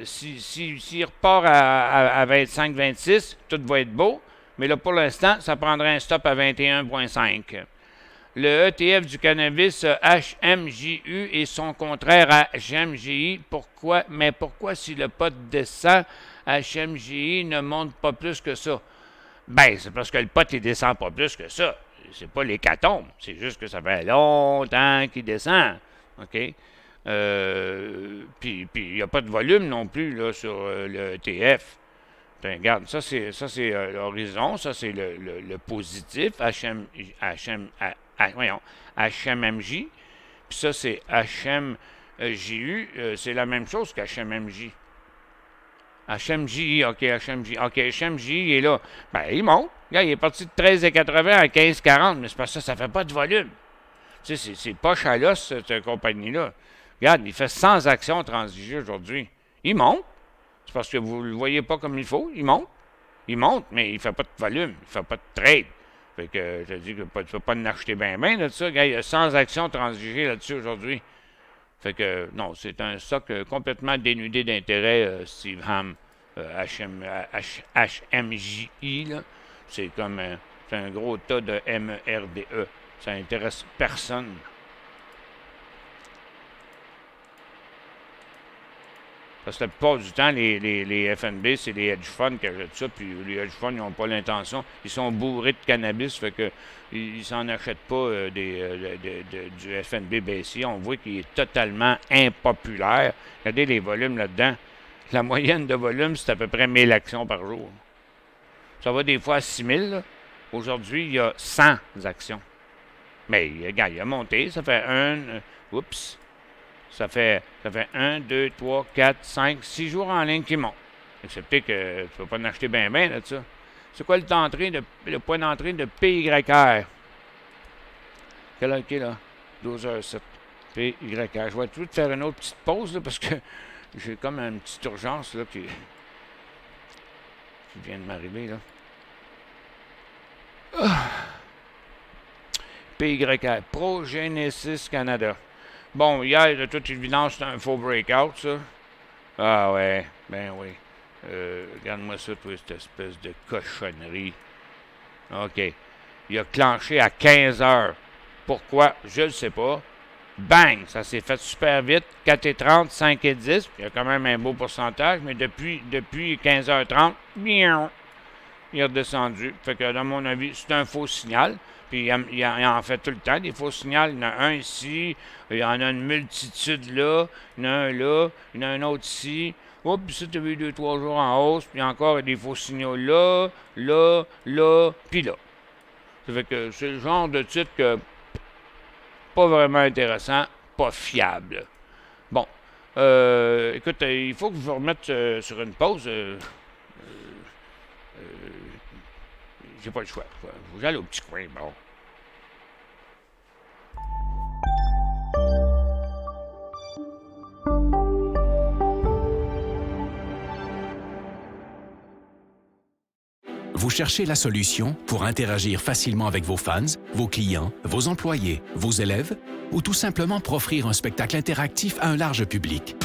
S'il repart à 25-26, tout va être beau. Mais là, pour l'instant, ça prendrait un stop à 21,5. Le ETF du cannabis HMJU et son contraire à HMJI. Pourquoi? Mais pourquoi si le pot descend, HMJI ne monte pas plus que ça? Ben, c'est parce que le pot, il descend pas plus que ça. C'est pas l'hécatombe. C'est juste que ça fait longtemps qu'il descend. OK? Puis il n'y a pas de volume non plus là, sur le ETF. Regarde, ça c'est l'horizon, ça c'est le positif, HMMJ, puis ça c'est HMJU, c'est la même chose qu'HMMJ. HMJI, OK, HMJ. OK, HMJI est là. Ben, il monte. Là, il est parti de 13,80 à 15,40, mais c'est parce que ça ne fait pas de volume. Tu sais, c'est poche à l'os, cette compagnie-là. Regarde, il fait 100 actions transigées aujourd'hui. Il monte. C'est parce que vous ne le voyez pas comme il faut. Il monte. Il monte, mais il ne fait pas de volume. Il ne fait pas de trade. Fait que je te dis que tu ne peux pas en acheter bien de ça. Regarde, il y a 100 actions transigées là-dessus aujourd'hui. Fait que, non, c'est un stock complètement dénudé d'intérêt, Steve Ham, HMJI, là. C'est comme c'est un gros tas de MERDE. Ça n'intéresse personne. Parce que la plupart du temps, les FNB, c'est les hedge funds qui achètent ça, puis les hedge funds, ils n'ont pas l'intention. Ils sont bourrés de cannabis, fait que ils s'en achètent pas du FNB baissier. On voit qu'il est totalement impopulaire. Regardez les volumes là-dedans. La moyenne de volume, c'est à peu près 1000 actions par jour. Ça va des fois à 6000. Aujourd'hui, il y a 100 actions. Mais, regarde, il a monté. Ça fait Ça fait 1, 2, 3, 4, 5, 6 jours en ligne qui montent. Excepté que tu ne peux pas en acheter bien de ça. C'est quoi le point d'entrée de PYR? Quelle heure est là? 12h07. PYR. Je vais tout faire une autre petite pause là, parce que j'ai comme une petite urgence là, qui vient de m'arriver. Là. PYR. Progenesis Canada. Bon, hier, de toute évidence, c'était un faux breakout, ça. Ah ouais, ben oui. Regarde-moi ça, toi, cette espèce de cochonnerie. OK. Il a clenché à 15 heures. Pourquoi? Je ne sais pas. Bang! Ça s'est fait super vite. 4h30, 5h10. Il y a quand même un beau pourcentage, mais depuis 15h30, miaou, il est redescendu. Fait que, dans mon avis, c'est un faux signal. Puis il en fait tout le temps, des faux signaux. Il y en a un ici, il y en a une multitude là, il y en a un là, il y en a un autre ici. Oups, puis ça, tu as vu 2-3 jours en hausse, puis encore des faux signaux là, puis là. Ça fait que c'est le genre de titre que pas vraiment intéressant, pas fiable. Bon, écoute, il faut que je vous remette sur une pause. J'ai pas le choix. Vous allez au petit coin, bon. Vous cherchez la solution pour interagir facilement avec vos fans, vos clients, vos employés, vos élèves ou tout simplement pour offrir un spectacle interactif à un large public.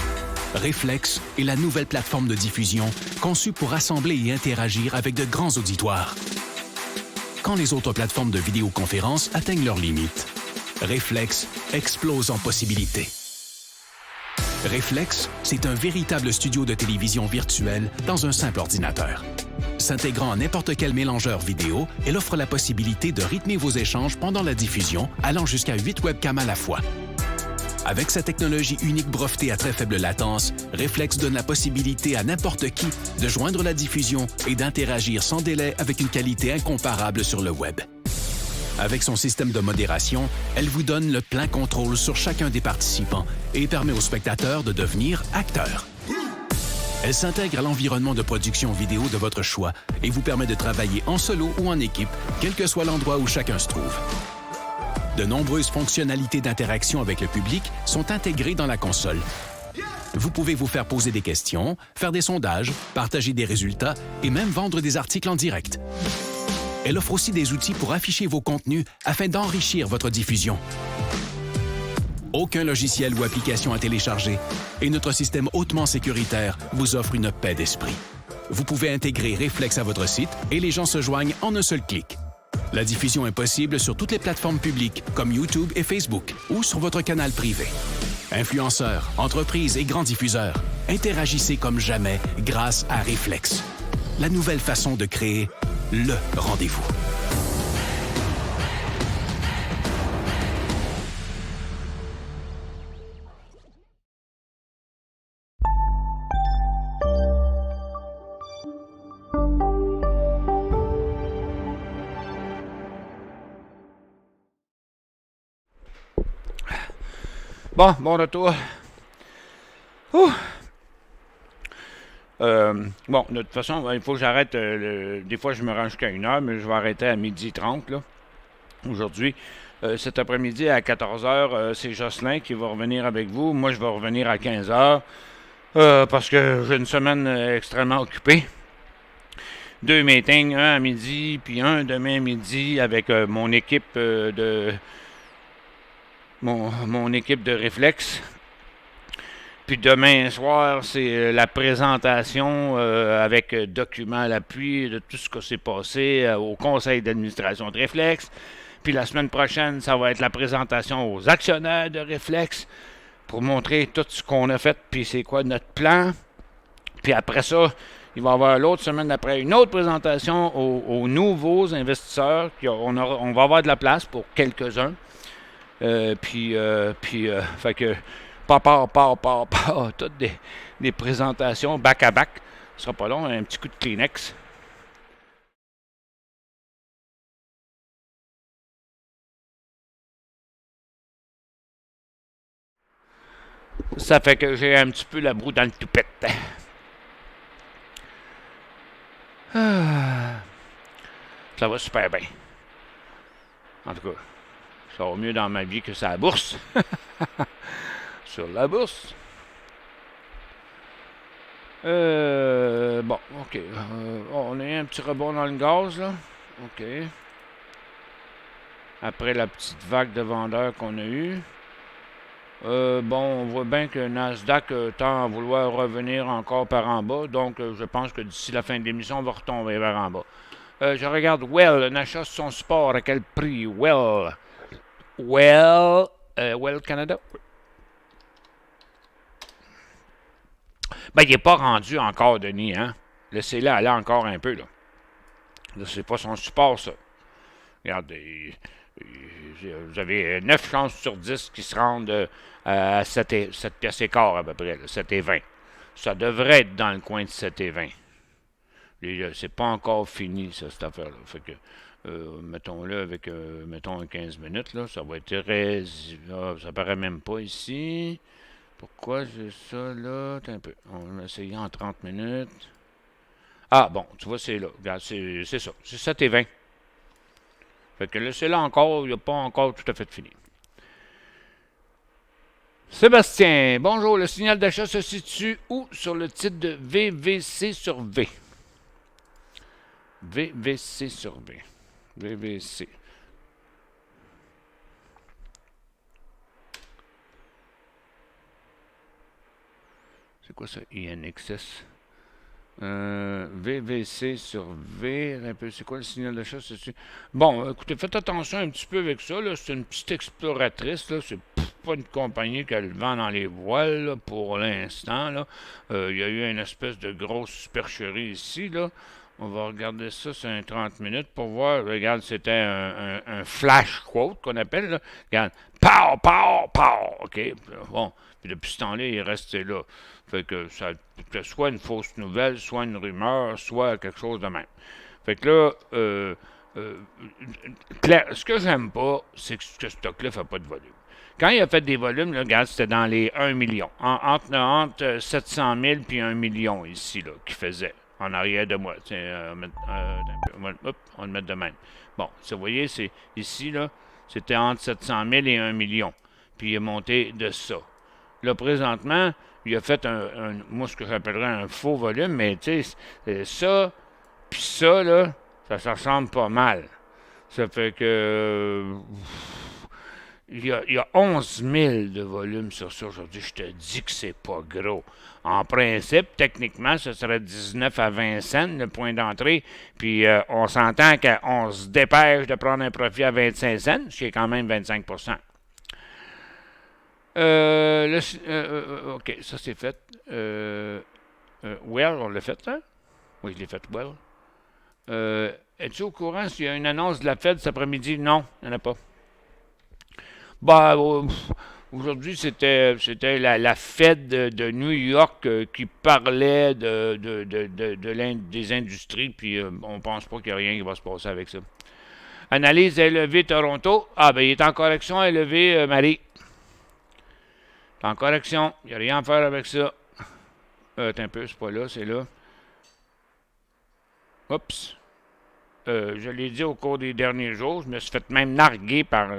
Reflex est la nouvelle plateforme de diffusion conçue pour rassembler et interagir avec de grands auditoires. Quand les autres plateformes de vidéoconférence atteignent leurs limites, Reflex explose en possibilités. Reflex, c'est un véritable studio de télévision virtuel dans un simple ordinateur. S'intégrant à n'importe quel mélangeur vidéo, elle offre la possibilité de rythmer vos échanges pendant la diffusion, allant jusqu'à 8 webcams à la fois. Avec sa technologie unique brevetée à très faible latence, Reflex donne la possibilité à n'importe qui de joindre la diffusion et d'interagir sans délai avec une qualité incomparable sur le web. Avec son système de modération, elle vous donne le plein contrôle sur chacun des participants et permet aux spectateurs de devenir acteurs. Elle s'intègre à l'environnement de production vidéo de votre choix et vous permet de travailler en solo ou en équipe, quel que soit l'endroit où chacun se trouve. De nombreuses fonctionnalités d'interaction avec le public sont intégrées dans la console. Vous pouvez vous faire poser des questions, faire des sondages, partager des résultats et même vendre des articles en direct. Elle offre aussi des outils pour afficher vos contenus afin d'enrichir votre diffusion. Aucun logiciel ou application à télécharger et notre système hautement sécuritaire vous offre une paix d'esprit. Vous pouvez intégrer Reflex à votre site et les gens se joignent en un seul clic. La diffusion est possible sur toutes les plateformes publiques comme YouTube et Facebook ou sur votre canal privé. Influenceurs, entreprises et grands diffuseurs, interagissez comme jamais grâce à Reflex. La nouvelle façon de créer le rendez-vous. Bon retour. Bon, de toute façon, il faut que j'arrête. Des fois, je me rends jusqu'à 1h, mais je vais arrêter à 12h30, là, aujourd'hui. Cet après-midi, à 14h, c'est Jocelyn qui va revenir avec vous. Moi, je vais revenir à 15h, parce que j'ai une semaine extrêmement occupée. 2 meetings, un à midi, puis un demain midi avec mon équipe mon équipe de Reflex. Puis demain soir, c'est la présentation avec documents à l'appui de tout ce qui s'est passé au conseil d'administration de Reflex. Puis la semaine prochaine, ça va être la présentation aux actionnaires de Reflex pour montrer tout ce qu'on a fait, puis c'est quoi notre plan. Puis après ça, il va y avoir l'autre semaine d'après une autre présentation aux nouveaux investisseurs. On va avoir de la place pour quelques-uns. Fait que toutes des présentations back-à-back. Ce sera pas long, un petit coup de Kleenex. Ça fait que j'ai un petit peu la broue dans le toupette. Ça va super bien. En tout cas, ça va mieux dans ma vie que sur la bourse. Sur la bourse. Bon, OK. On a eu un petit rebond dans le gaz, là. OK. Après la petite vague de vendeurs qu'on a eue. Bon, on voit bien que Nasdaq tend à vouloir revenir encore par en bas. Donc, je pense que d'ici la fin de l'émission, on va retomber vers en bas. Je regarde Well, un achat sur son support. À quel prix? Well, Well Canada. Ben, il n'est pas rendu encore, Denis, hein? Laissez-le aller encore un peu, là. Là, c'est pas son support, ça. Regardez, vous avez 9 chances sur 10 qui se rendent à 7 pièces et quart, à peu près, là, 7 et 20. Ça devrait être dans le coin de 7 et 20. C'est pas encore fini, ça, cette affaire-là. Fait que, mettons-le avec, mettons, 15 minutes, là, ça va être très... ça paraît même pas ici. Pourquoi j'ai ça, là? Attends un peu. On va essayer en 30 minutes. Ah, bon, tu vois, c'est là. Regarde, c'est ça. C'est 7 et 20. Fait que laissez-là encore, il n'a pas encore tout à fait fini. Sébastien, bonjour. Le signal d'achat se situe où sur le titre de VVC sur V? VVC sur V. VVC. C'est quoi ça? INXS. VVC sur V. Un peu, c'est quoi le signal d'achat? Bon, écoutez, faites attention un petit peu avec ça. C'est une petite exploratrice. Là. C'est pas une compagnie qui a le vent dans les voiles là, pour l'instant. Il y a eu une espèce de grosse supercherie ici. Là. On va regarder ça sur un 30 minutes pour voir. Regarde, c'était un flash quote qu'on appelle. Là. Regarde. Pow, pow, pow. OK. Bon. Puis depuis ce temps-là, il est resté là. Fait que ça peut soit une fausse nouvelle, soit une rumeur, soit quelque chose de même. Fait que là, clair, ce que j'aime pas, c'est que ce stock-là ne fait pas de volume. Quand il a fait des volumes, là, regarde, c'était dans les 1 million. Entre 700 000 puis 1 million ici, là, qu'il faisait en arrière de moi. On va le mettre de même. Bon, vous voyez, c'est ici, là, c'était entre 700 000 et 1 million. Puis il est monté de ça. Là, présentement, il a fait moi, ce que j'appellerais un faux volume, mais tu sais, ça, puis ça, là, ça ressemble pas mal. Ça fait que... il y a 11 000 de volume sur ça aujourd'hui. Je te dis que c'est pas gros. En principe, techniquement, ce serait 19 à 20 cents, le point d'entrée. Puis on s'entend qu'on se dépêche de prendre un profit à 25 cents, ce qui est quand même 25 %. OK, ça c'est fait. Well, on l'a fait, hein? Oui, je l'ai fait, well. Es-tu au courant s'il y a une annonce de la Fed cet après-midi? Non, il n'y en a pas. Bah, aujourd'hui, c'était la Fed de New York qui parlait des industries, puis on pense pas qu'il y a rien qui va se passer avec ça. Analyse élevée Toronto. Ah, ben, il est en correction élevée, Marie. En correction, il n'y a rien à faire avec ça. Attends un peu, c'est pas là, c'est là. Oups. Je l'ai dit au cours des derniers jours, je me suis fait même narguer par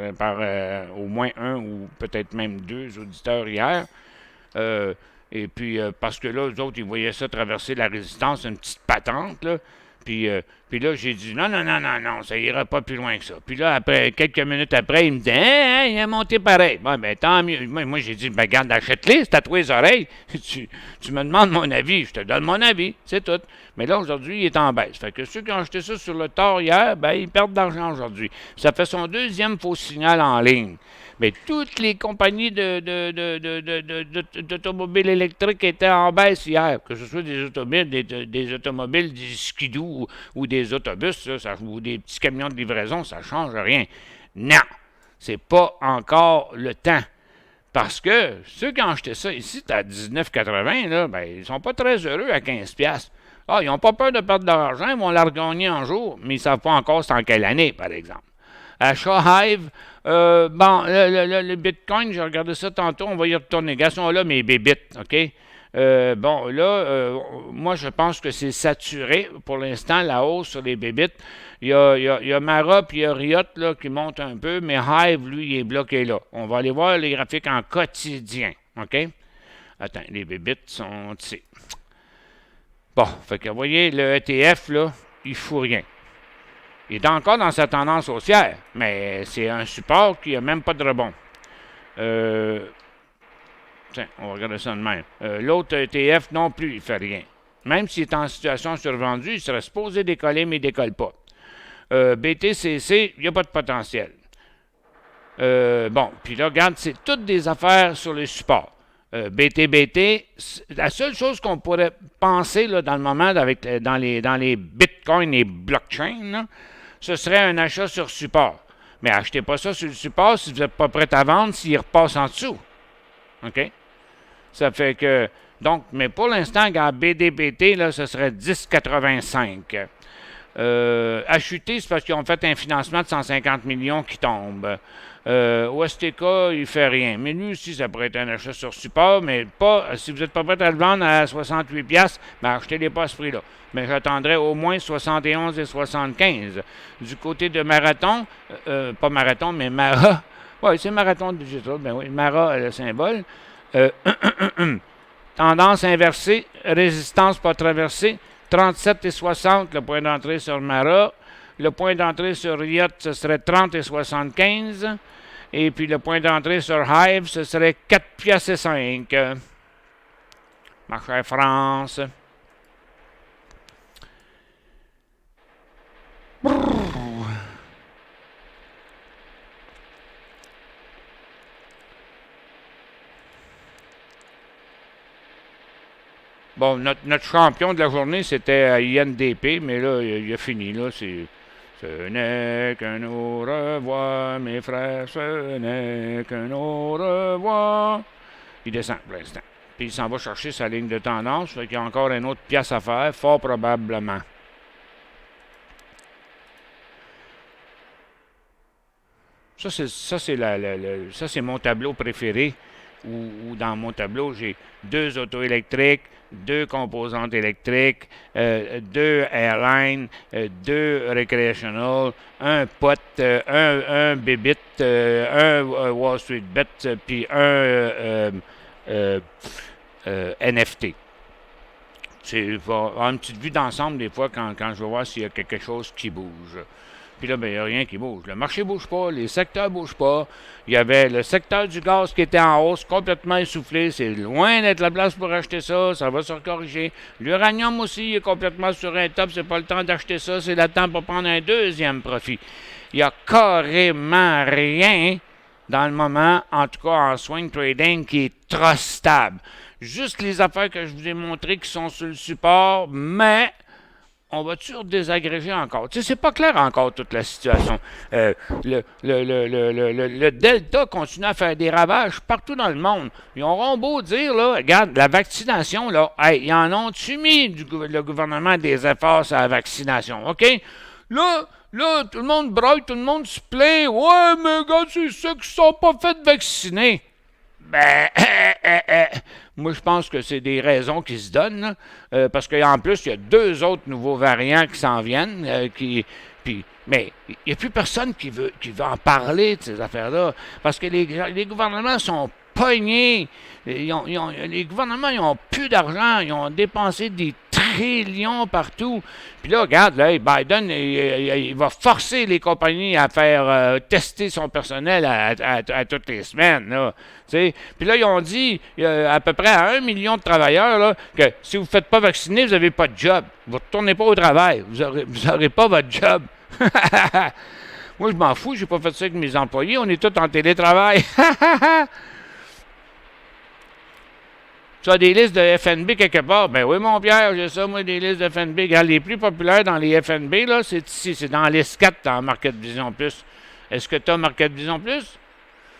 au moins un ou peut-être même deux auditeurs hier. Et puis, parce que là, eux autres, ils voyaient ça traverser la résistance, une petite patente, là. Puis là, j'ai dit, non, ça ira pas plus loin que ça. Puis là, après, quelques minutes après, il me dit, il est monté pareil. Bon, ben, tant mieux. Moi j'ai dit, ben, garde, achète-les, c'est à toi les oreilles. tu me demandes mon avis, je te donne mon avis, c'est tout. Mais là, aujourd'hui, il est en baisse. Fait que ceux qui ont acheté ça sur le tard hier, ben, ils perdent d'argent aujourd'hui. Ça fait son deuxième faux signal en ligne. Mais toutes les compagnies d'automobiles électriques étaient en baisse hier, que ce soit des automobiles, des skidoo ou des autobus, ou des petits camions de livraison, ça ne change rien. Non, c'est pas encore le temps. Parce que ceux qui ont acheté ça ici, c'est à 19,80, là, ben, ils sont pas très heureux à 15$. Ah, ils n'ont pas peur de perdre de l'argent, ils vont la regagner en jour, mais ils ne savent pas encore c'est en quelle année, par exemple. Achat Hive, le Bitcoin, j'ai regardé ça tantôt, on va y retourner. Gars sont là, mes bébites, OK? Moi, je pense que c'est saturé pour l'instant, la hausse sur les bébites. Il y a Mara puis il y a Riot là, qui monte un peu, mais Hive, lui, il est bloqué là. On va aller voir les graphiques en quotidien, OK? Attends, les bébites sont ici. Bon, fait que vous voyez, le ETF, là, il fout rien. Il est encore dans sa tendance haussière, mais c'est un support qui n'a même pas de rebond. Tiens, on va regarder ça de même. L'autre ETF non plus, il ne fait rien. Même s'il est en situation survendue, il serait supposé décoller, mais il ne décolle pas. BTCC, il n'y a pas de potentiel. Bon, puis là, regarde, c'est toutes des affaires sur les supports. BTBT, la seule chose qu'on pourrait penser là, dans le moment dans les bitcoins et blockchain, là, ce serait un achat sur support. Mais achetez pas ça sur le support si vous n'êtes pas prêt à vendre s'il repasse en dessous. OK? Ça fait que. Donc, mais pour l'instant, regarde, BDBT, là, ce serait 10,85. HUT, c'est parce qu'ils ont fait un financement de 150 millions qui tombe. OSTK, il ne fait rien. Mais lui aussi, ça pourrait être un achat sur support, mais pas si vous n'êtes pas prêt à le vendre à 68$, ben achetez-les pas à ce prix-là. Mais j'attendrai au moins 71 et 75. Du côté de Marathon, pas Marathon, mais Mara. Oui, c'est Marathon Digital. Ben oui, Mara, le symbole. Tendance inversée, résistance pas traversée. 37 et 60, le point d'entrée sur Mara. Le point d'entrée sur Riot, ce serait 30 et 75. Et puis le point d'entrée sur Hive, ce serait 4 piastres et 5. Ma chère France. Bon, notre champion de la journée, c'était INDP, mais là, il a fini. Là, ce n'est qu'un au revoir, mes frères, ce n'est qu'un au revoir. Il descend pour l'instant. Puis il s'en va chercher sa ligne de tendance. Fait qu'il y a encore une autre pièce à faire, fort probablement. Ça, c'est mon tableau préféré. Où dans mon tableau, j'ai 2 autos électriques, 2 composantes électriques, 2 airlines, 2 recreational, un pot, un Bibit, un Wall Street Bet, puis un NFT. C'est avoir une petite vue d'ensemble des fois quand je veux voir s'il y a quelque chose qui bouge. Puis là, ben, il n'y a rien qui bouge. Le marché ne bouge pas, les secteurs ne bougent pas. Il y avait le secteur du gaz qui était en hausse, complètement essoufflé. C'est loin d'être la place pour acheter ça. Ça va se corriger. L'uranium aussi est complètement sur un top. C'est pas le temps d'acheter ça. C'est le temps pour prendre un deuxième profit. Il n'y a carrément rien dans le moment, en tout cas en swing trading, qui est trop stable. Juste les affaires que je vous ai montrées qui sont sur le support, mais on va toujours désagréger encore. Tu sais, c'est pas clair encore toute la situation. Le Delta continue à faire des ravages partout dans le monde. Ils auront beau dire, là, regarde, la vaccination, là, hey, ils en ont-tu mis, le gouvernement, des efforts sur la vaccination, OK? Là, tout le monde broille, tout le monde se plaint. Ouais, mais gars, c'est ceux qui sont pas fait vacciner. Ben, moi, je pense que c'est des raisons qui se donnent, parce qu'en plus, il y a 2 autres nouveaux variants qui s'en viennent, mais il n'y a plus personne qui veut en parler de ces affaires-là, parce que les gouvernements sont pognés. Les gouvernements, ils n'ont plus d'argent, ils ont dépensé des trillions partout. Puis là, regarde, là, Biden, il va forcer les compagnies à faire tester son personnel à toutes les semaines. Là, puis là, ils ont dit à peu près à 1 million de travailleurs là, que si vous ne faites pas vacciner, vous n'avez pas de job. Vous ne retournez pas au travail. Vous n'aurez pas votre job. Moi, je m'en fous, je n'ai pas fait ça avec mes employés. On est tous en télétravail. Tu as des listes de FNB quelque part? Ben oui, mon Pierre, j'ai ça, moi, des listes de FNB. Regarde, les plus populaires dans les FNB, là, c'est ici, c'est dans liste 4 dans Market Vision Plus. Est-ce que tu as Market Vision Plus?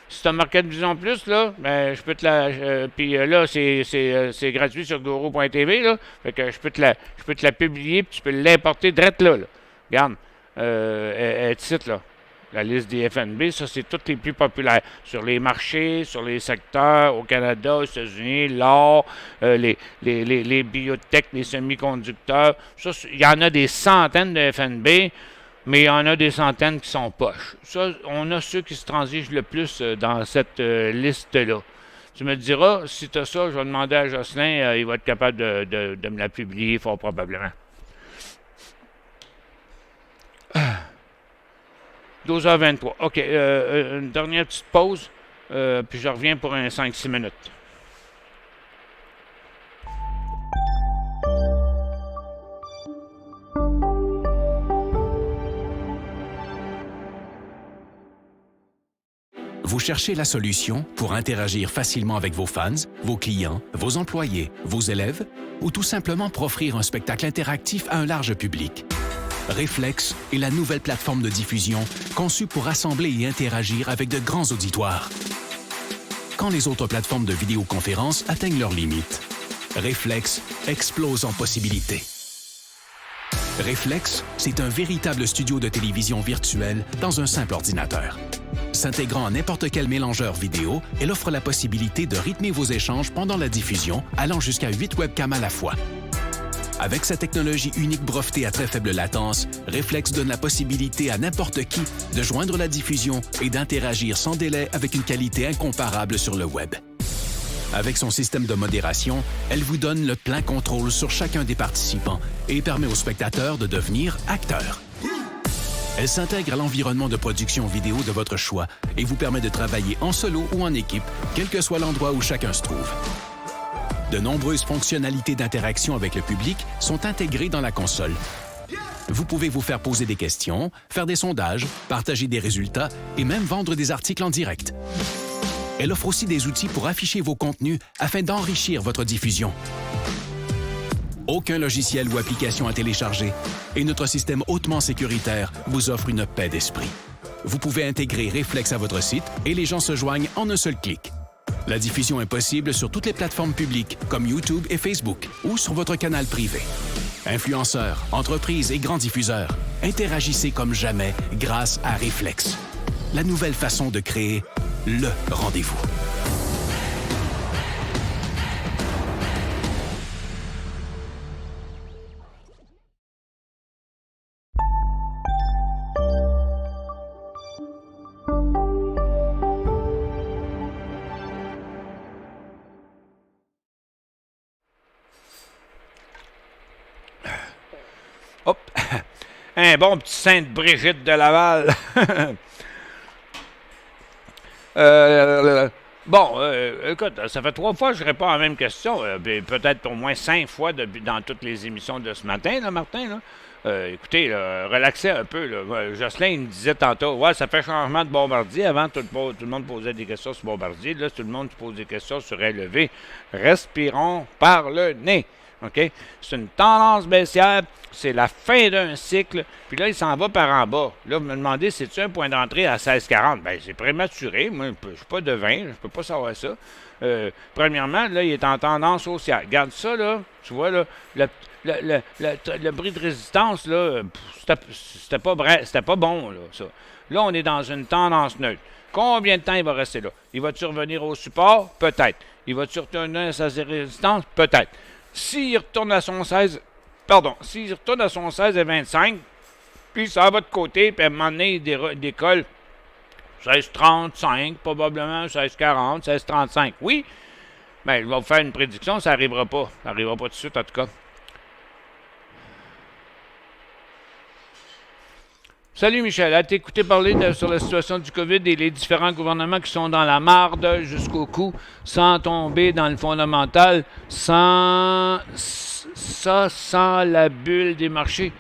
Si tu as Market Vision Plus, là, ben, je peux te la. Puis là, c'est gratuit sur guru.tv, là. Fait que je peux te la publier, puis tu peux l'importer direct là. Regarde, titre, là. La liste des FNB, ça, c'est toutes les plus populaires. Sur les marchés, sur les secteurs, au Canada, aux États-Unis, l'or, les biotech, les semi-conducteurs. Ça, il y en a des centaines de FNB, mais il y en a des centaines qui sont poches. Ça, on a ceux qui se transigent le plus dans cette liste-là. Tu me diras, si tu as ça, je vais demander à Jocelyn, il va être capable de me la publier, fort probablement. 12h23. OK, une dernière petite pause, puis je reviens pour un 5-6 minutes. Vous cherchez la solution pour interagir facilement avec vos fans, vos clients, vos employés, vos élèves ou tout simplement pour offrir un spectacle interactif à un large public. Reflex est la nouvelle plateforme de diffusion conçue pour rassembler et interagir avec de grands auditoires. Quand les autres plateformes de vidéoconférence atteignent leurs limites, Reflex explose en possibilités. Reflex, c'est un véritable studio de télévision virtuel dans un simple ordinateur. S'intégrant à n'importe quel mélangeur vidéo, elle offre la possibilité de rythmer vos échanges pendant la diffusion, allant jusqu'à 8 webcams à la fois. Avec sa technologie unique brevetée à très faible latence, Reflex donne la possibilité à n'importe qui de joindre la diffusion et d'interagir sans délai avec une qualité incomparable sur le web. Avec son système de modération, elle vous donne le plein contrôle sur chacun des participants et permet aux spectateurs de devenir acteurs. Elle s'intègre à l'environnement de production vidéo de votre choix et vous permet de travailler en solo ou en équipe, quel que soit l'endroit où chacun se trouve. De nombreuses fonctionnalités d'interaction avec le public sont intégrées dans la console. Vous pouvez vous faire poser des questions, faire des sondages, partager des résultats et même vendre des articles en direct. Elle offre aussi des outils pour afficher vos contenus afin d'enrichir votre diffusion. Aucun logiciel ou application à télécharger et notre système hautement sécuritaire vous offre une paix d'esprit. Vous pouvez intégrer Reflex à votre site et les gens se joignent en un seul clic. La diffusion est possible sur toutes les plateformes publiques comme YouTube et Facebook ou sur votre canal privé. Influenceurs, entreprises et grands diffuseurs, interagissez comme jamais grâce à Reflex. La nouvelle façon de créer le rendez-vous. Hop! Un bon petit Sainte-Brigitte de Laval. Écoute, ça fait 3 fois que je réponds à la même question. Peut-être au moins 5 fois dans toutes les émissions de ce matin, là, Martin. Là. Écoutez, là, relaxez un peu. Là. Jocelyn, il me disait tantôt, ouais, ça fait changement de Bombardier. Avant, tout le monde posait des questions sur Bombardier. Là, tout le monde pose des questions sur LEV. Respirons par le nez. OK? C'est une tendance baissière, c'est la fin d'un cycle, puis là, il s'en va par en bas. Là, vous me demandez, c'est-tu un point d'entrée à 16,40? Bien, c'est prématuré. Moi, je ne suis pas devin, je ne peux pas savoir ça. Premièrement, là, il est en tendance haussière. Regarde ça, là. Tu vois, là, le bris de résistance, là, c'était pas bon, là, ça. Là, on est dans une tendance neutre. Combien de temps il va rester là? Il va-tu revenir au support? Peut-être. Il va-tu retourner à sa résistance? Peut-être. S'il retourne à son 16, s'il retourne à son 16 et 25, puis ça va de côté, puis à un moment donné, il décolle 16,35, probablement 16,40, 16,35. Oui, mais il va vous faire une prédiction, ça n'arrivera pas. Ça n'arrivera pas tout de suite, en tout cas. Salut Michel, as-tu écouté parler sur la situation du COVID et les différents gouvernements qui sont dans la marde jusqu'au cou sans tomber dans le fondamental, sans la bulle des marchés?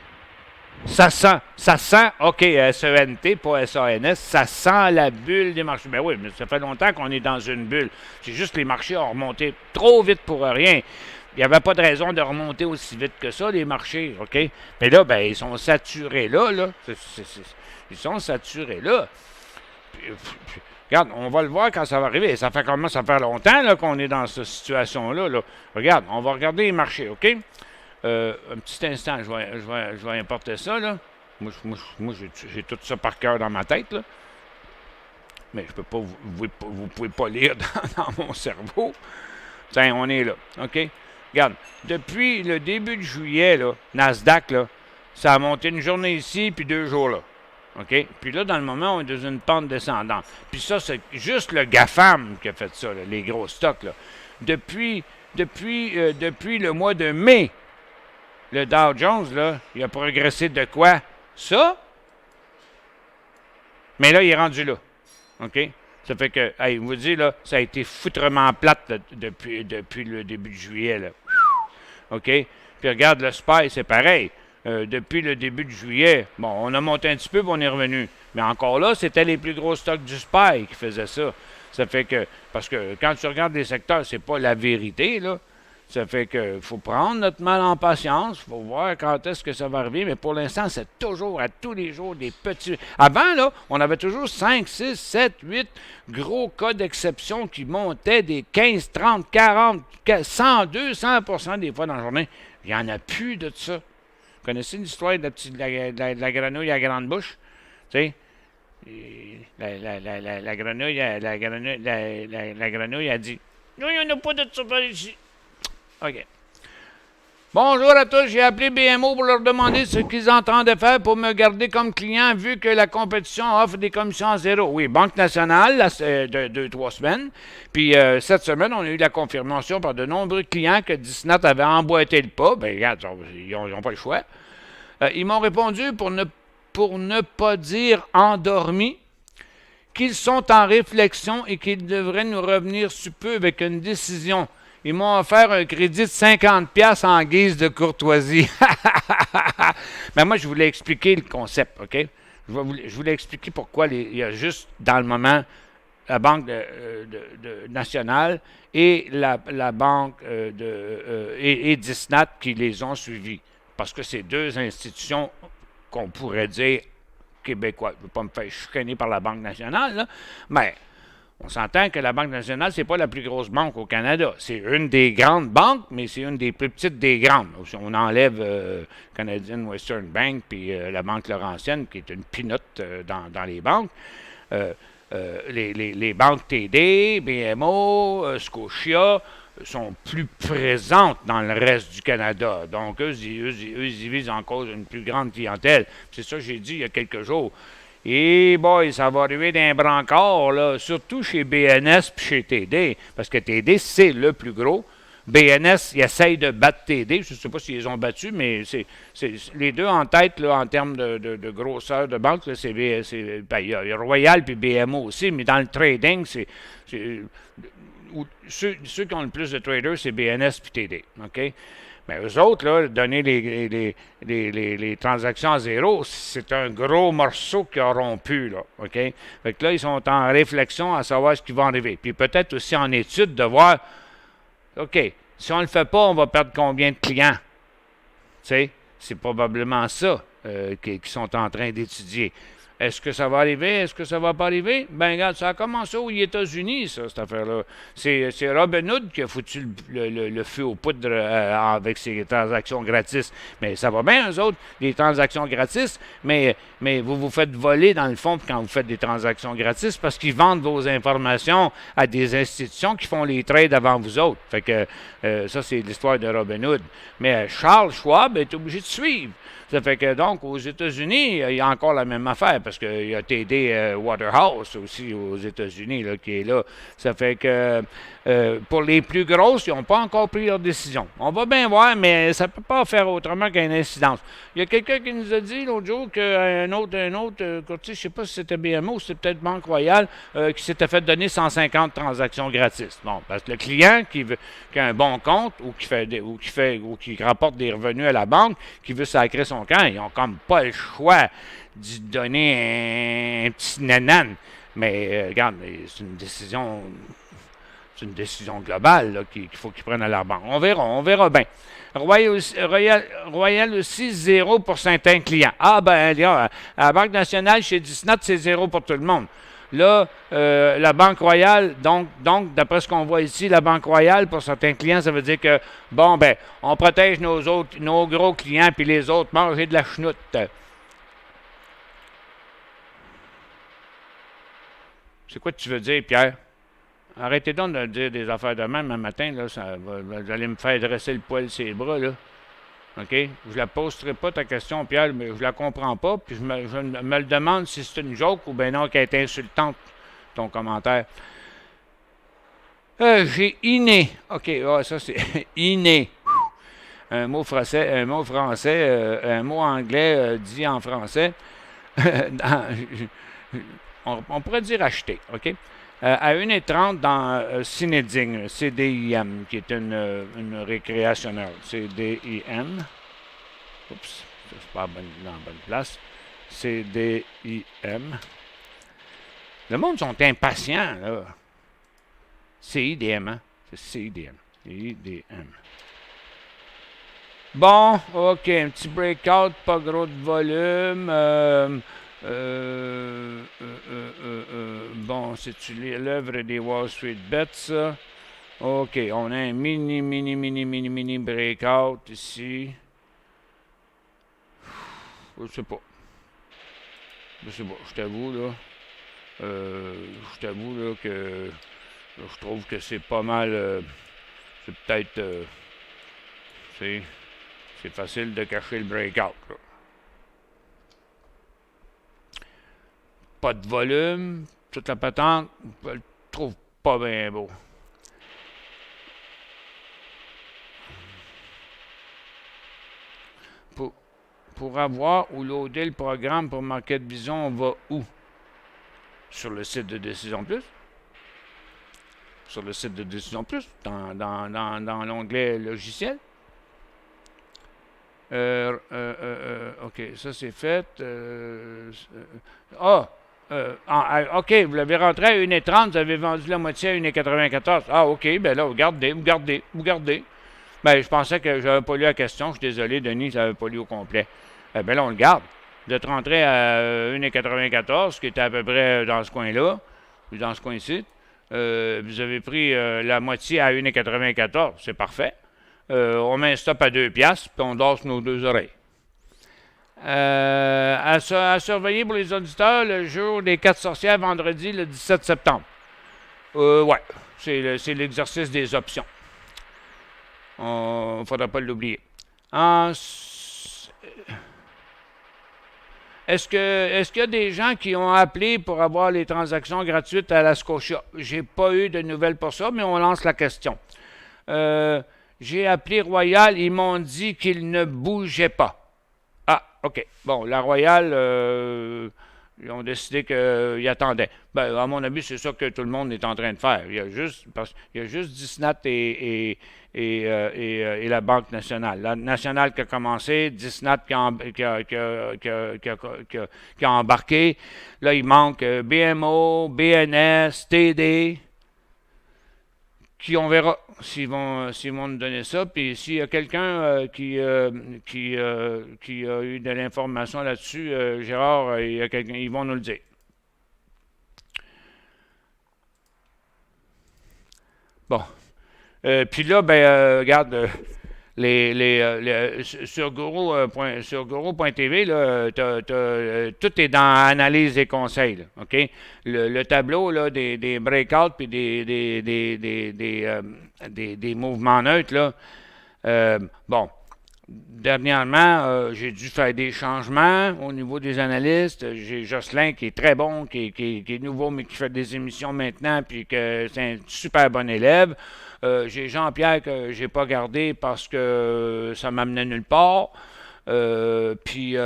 Ça sent, OK, S-E-N-T, pas S-A-N-S, ça sent la bulle des marchés. Ben oui, mais ça fait longtemps qu'on est dans une bulle. C'est juste les marchés ont remonté trop vite pour rien. Il n'y avait pas de raison de remonter aussi vite que ça, les marchés, OK? Mais là, ben, ils sont saturés là. Ils sont saturés là. Puis, regarde, on va le voir quand ça va arriver. Ça commence à faire longtemps là, qu'on est dans cette situation-là. Là. Regarde, on va regarder les marchés, OK? Un petit instant, je vais importer ça, là. Moi j'ai tout ça par cœur dans ma tête, là. Mais je peux pas, vous pouvez pas lire dans mon cerveau. Tiens, on est là, OK? Regarde, depuis le début de juillet, là, Nasdaq, là, ça a monté une journée ici, puis 2 jours là. OK? Puis là, dans le moment, on est dans une pente descendante. Puis ça, c'est juste le GAFAM qui a fait ça, là, les gros stocks, là. Depuis le mois de mai, le Dow Jones, là, il a progressé de quoi? Ça? Mais là, il est rendu là. OK? Ça fait que, je vous dis, là, ça a été foutrement plate là, depuis le début de juillet, là. OK? Puis regarde, le SPY, c'est pareil. Depuis le début de juillet, bon, on a monté un petit peu, puis on est revenu. Mais encore là, c'était les plus gros stocks du SPY qui faisaient ça. Ça fait que, parce que quand tu regardes les secteurs, c'est pas la vérité, là. Ça fait qu'il faut prendre notre mal en patience, il faut voir quand est-ce que ça va arriver, mais pour l'instant, c'est toujours à tous les jours des petits... Avant, là, on avait toujours 5, 6, 7, 8 gros cas d'exception qui montaient des 15, 30, 40, 100, 200% des fois dans la journée. Il n'y en a plus de ça. Vous connaissez l'histoire de la grenouille à grande bouche? Tu sais? La grenouille a dit « Non, il n'y en a pas de ça par ici. » OK. Bonjour à tous, j'ai appelé BMO pour leur demander ce qu'ils entendaient faire pour me garder comme client vu que la compétition offre des commissions à zéro. Oui, Banque nationale, de 2-3 semaines. Puis cette semaine, on a eu la confirmation par de nombreux clients que Disney avait emboîté le pas. Bien, regarde, ils n'ont pas le choix. Ils m'ont répondu pour ne pas dire endormi, qu'ils sont en réflexion et qu'ils devraient nous revenir sous peu avec une décision. Ils m'ont offert un crédit de 50$ en guise de courtoisie. Mais moi, je voulais expliquer le concept, OK? Je voulais expliquer pourquoi il y a juste, dans le moment, la Banque nationale et la Banque et Disney qui les ont suivis. Parce que c'est deux institutions qu'on pourrait dire québécois. Je ne veux pas me faire chicaner par la Banque nationale, là, mais... On s'entend que la Banque nationale, ce n'est pas la plus grosse banque au Canada. C'est une des grandes banques, mais c'est une des plus petites des grandes. On enlève Canadian Western Bank puis la Banque Laurentienne, qui est une pinotte dans les banques. Les banques TD, BMO, Scotia sont plus présentes dans le reste du Canada. Donc, eux, ils visent encore une plus grande clientèle. C'est ça que j'ai dit il y a quelques jours. Et boy, ça va arriver d'un brancard, là, surtout chez BNS et chez TD, parce que TD, c'est le plus gros. BNS, ils essayent de battre TD, je ne sais pas s'ils les ont battus, mais c'est les deux en tête là, en termes de grosseur de banque. Il y a Royal et BMO aussi, mais dans le trading, ceux qui ont le plus de traders, c'est BNS et TD. OK? Mais eux autres, là, donner les transactions à zéro, c'est un gros morceau qu'ils auront pu, là, OK? Fait que là, ils sont en réflexion à savoir ce qui va arriver. Puis peut-être aussi en étude de voir, OK, si on ne le fait pas, on va perdre combien de clients? Tu sais, c'est probablement ça qu'ils sont en train d'étudier. Est-ce que ça va arriver? Est-ce que ça va pas arriver? Ben regarde, ça a commencé aux États-Unis, ça, cette affaire-là. C'est Robinhood qui a foutu le feu aux poudres avec ses transactions gratis. Mais ça va bien, eux autres, les transactions gratis, mais vous vous faites voler, dans le fond, quand vous faites des transactions gratis, parce qu'ils vendent vos informations à des institutions qui font les trades avant vous autres. Fait que ça, c'est l'histoire de Robinhood. Mais Charles Schwab est obligé de suivre. Ça fait que donc, aux États-Unis, il y a encore la même affaire, parce qu'il y a TD Waterhouse aussi aux États-Unis là, qui est là. Ça fait que pour les plus grosses, ils n'ont pas encore pris leur décision. On va bien voir, mais ça ne peut pas faire autrement qu'une incidence. Il y a quelqu'un qui nous a dit l'autre jour qu'un autre courtier, je ne sais pas si c'était BMO ou c'était peut-être Banque Royale, qui s'était fait donner 150 transactions gratis. Bon, parce que le client qui a un bon compte ou qui rapporte des revenus à la banque, qui veut sacrer son camp, ils n'ont comme pas le choix d'y donner un petit nanan. Mais regarde, c'est une décision globale là, qu'il faut qu'ils prennent à leur banque. On verra bien. Royal aussi, zéro pour certains clients. Ah ben, à la Banque nationale, chez Disney, c'est zéro pour tout le monde. Là, la Banque Royale, donc d'après ce qu'on voit ici, la Banque Royale, pour certains clients, ça veut dire que, bon, ben, on protège nos gros clients, puis les autres mangent de la chenoute. C'est quoi que tu veux dire, Pierre? Arrêtez donc de dire des affaires de même un matin, là, vous allez me faire dresser le poil sur les bras, là. OK? Je la poserai pas, ta question, Pierre, mais je la comprends pas, puis je me le demande si c'est une joke ou bien non, qu'elle est insultante, ton commentaire. J'ai inné. OK, ça c'est inné. Un mot français, un mot anglais dit en français. On pourrait dire acheter, OK? À 1h30 dans CINEDIM, CDIM, qui est une récréationnelle. CDIM. Oups, c'est pas dans la bonne place. CDIM. Le monde sont impatients, là. CIDM, hein? C'est CIDM. IDM. Bon, OK, un petit breakout, pas gros de volume. Bon, c'est-tu l'œuvre des Wall Street Bets, ça? OK, on a un mini breakout ici. Je sais pas, je t'avoue, là. Que je trouve que c'est pas mal. C'est peut-être. C'est facile de cacher le breakout, là. Pas de volume, toute la patente, je le trouve pas bien beau. Pour avoir ou loader le programme pour Market Vision, on va où? Sur le site de Décision Plus. Sur le site de Décision Plus, dans l'onglet logiciel. OK, ça c'est fait. OK, vous l'avez rentré à 1,30, vous avez vendu la moitié à 1,94. Ah, OK, ben là, vous gardez. Ben, je pensais que j'avais pas lu la question. Je suis désolé, Denis, je l'avais pas lu au complet. Ben là, on le garde. Vous êtes rentré à 1,94, qui était à peu près dans ce coin-là, ou dans ce coin-ci. Vous avez pris la moitié à 1,94. C'est parfait. On met un stop à 2 piastres, puis on dort sur nos 2 oreilles. À surveiller pour les auditeurs, le jour des 4 sorcières, vendredi, le 17 septembre. Ouais, c'est l'exercice des options. Il ne faudra pas l'oublier. Est-ce qu'il y a des gens qui ont appelé pour avoir les transactions gratuites à la Scotia? J'ai pas eu de nouvelles pour ça, mais on lance la question. J'ai appelé Royal, ils m'ont dit qu'ils ne bougeaient pas. Ah, OK. Bon, la Royal, ils ont décidé qu'ils attendaient. Ben, à mon avis, c'est ça que tout le monde est en train de faire. Il y a juste Disnat et la Banque nationale. La nationale qui a commencé, Disnat qui a embarqué. Là, il manque BMO, BNS, TD, qui on verra s'ils vont nous donner ça. Puis s'il y a quelqu'un qui a eu de l'information là-dessus, Gérard, il y a quelqu'un, ils vont nous le dire. Bon. Puis là, ben, regarde, sur Guru.tv, là, tout est dans analyse et conseils, là, OK? Le tableau là, des breakouts puis des mouvements neutres, là, bon, dernièrement, j'ai dû faire des changements au niveau des analystes. J'ai Jocelyn qui est très bon, qui est nouveau, mais qui fait des émissions maintenant, puis que c'est un super bon élève. J'ai Jean-Pierre que j'ai pas gardé parce que ça m'amenait nulle part. Puis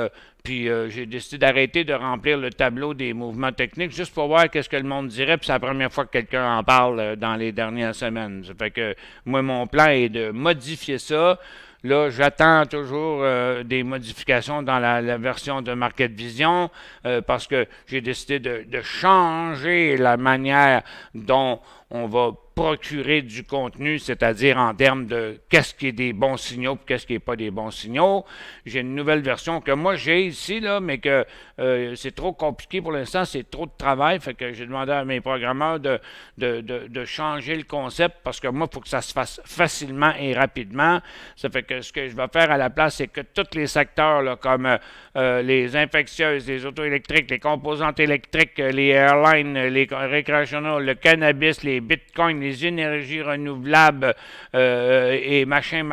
j'ai décidé d'arrêter de remplir le tableau des mouvements techniques juste pour voir qu'est-ce que le monde dirait. Puis c'est la première fois que quelqu'un en parle dans les dernières semaines. Ça fait que moi, mon plan est de modifier ça. Là, j'attends toujours des modifications dans la version de Market Vision parce que j'ai décidé de changer la manière dont on va procurer du contenu, c'est-à-dire en termes de qu'est-ce qui est des bons signaux et qu'est-ce qui n'est pas des bons signaux. J'ai une nouvelle version que moi j'ai ici, là, mais que c'est trop compliqué pour l'instant, c'est trop de travail, fait que j'ai demandé à mes programmeurs de changer le concept parce que moi, il faut que ça se fasse facilement et rapidement. Ça fait que ce que je vais faire à la place, c'est que tous les secteurs, là, comme les infectieuses, les autos électriques, les composantes électriques, les airlines, les recreational, le cannabis, les bitcoins, les énergies renouvelables et machin.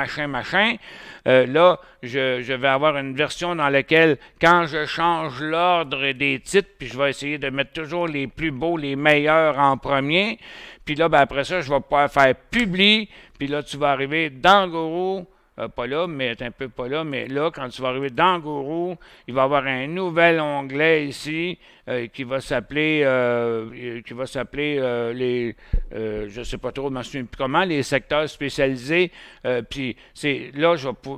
Là, je vais avoir une version dans laquelle, quand je change l'ordre des titres, puis je vais essayer de mettre toujours les plus beaux, les meilleurs en premier, puis là, ben après ça, je vais pouvoir faire publier, puis là, tu vas arriver dans Guru, pas là, mais un peu pas là, mais là, quand tu vas arriver dans Guru, il va y avoir un nouvel onglet ici, les, je sais pas trop, je me souviens plus comment, les secteurs spécialisés. Puis c'est là,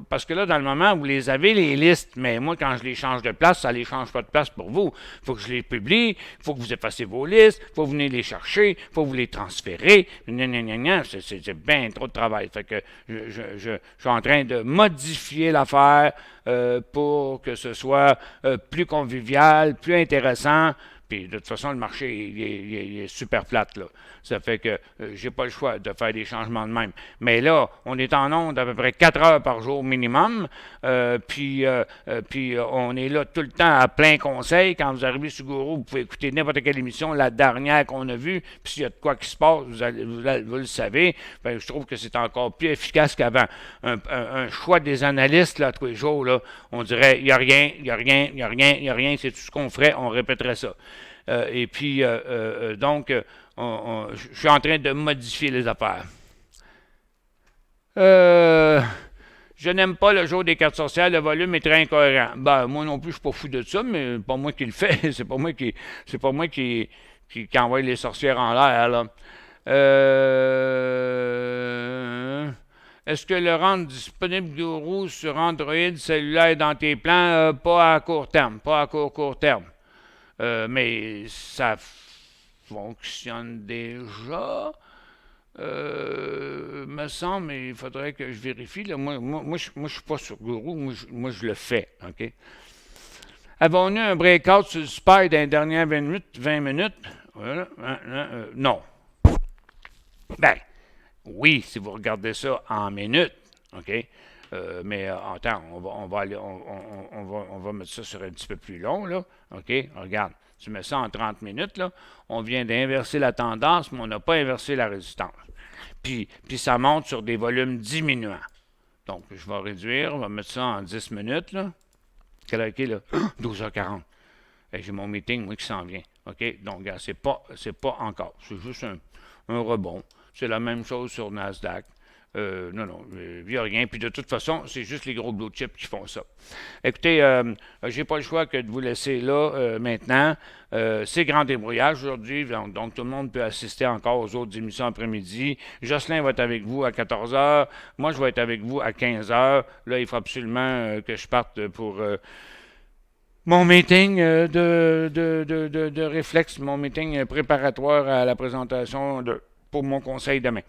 parce que là, dans le moment, vous les avez, les listes, mais moi, quand je les change de place, ça ne les change pas de place pour vous. Il faut que je les publie, il faut que vous effacez vos listes, il faut que vous venez les chercher, il faut que vous les transférez. C'est bien trop de travail. Fait que je suis en train de modifier l'affaire pour que ce soit plus convivial, plus intéressant. Puis de toute façon, le marché il est super plate, là. Ça fait que j'ai pas le choix de faire des changements de même. Mais là, on est en onde à peu près 4 heures par jour minimum. Puis on est là tout le temps à plein conseil. Quand vous arrivez sur Gourou, vous pouvez écouter n'importe quelle émission, la dernière qu'on a vue. Puis s'il y a de quoi qui se passe, vous le savez. Ben, je trouve que c'est encore plus efficace qu'avant. Un choix des analystes, là, tous les jours, là, on dirait, il n'y a rien, il n'y a rien, il n'y a rien, il n'y a rien, c'est tout ce qu'on ferait, on répéterait ça. Donc, je suis en train de modifier les affaires. Je n'aime pas le jour des cartes sorcières, le volume est très incohérent. Ben, moi non plus, je ne suis pas fou de ça, mais c'est pas moi qui le fais, c'est pas moi qui envoie les sorcières en l'air, là. Est-ce que le rendre disponible Gourou sur Android cellulaire dans tes plans? Pas à court terme, pas à court terme. Mais ça fonctionne déjà. Me semble, mais il faudrait que je vérifie. Là. Moi, je ne suis pas sur Gourou, moi, je le fais. OK? Avons-nous un breakout sur le Spy dans les dernières 20 minutes? Voilà. Non. Ben, oui, si vous regardez ça en minutes. OK? Mais attends, on va mettre ça sur un petit peu plus long, là. OK? Regarde, tu mets ça en 30 minutes, là. On vient d'inverser la tendance, mais on n'a pas inversé la résistance. Puis ça monte sur des volumes diminuants. Donc, je vais réduire, on va mettre ça en 10 minutes, là. Quelle heure est, là? 12h40. J'ai mon meeting, moi, qui s'en vient. OK? Donc, regarde, c'est pas encore. C'est juste un rebond. C'est la même chose sur Nasdaq. Non, il n'y a rien. Puis de toute façon, c'est juste les gros blue chips qui font ça. Écoutez, j'ai pas le choix que de vous laisser là maintenant. C'est grand débrouillage aujourd'hui, donc tout le monde peut assister encore aux autres émissions après-midi. Jocelyn va être avec vous à 14h. Moi, je vais être avec vous à 15h. Là, il faut absolument que je parte pour mon meeting de réflexe, mon meeting préparatoire à la présentation pour mon conseil demain.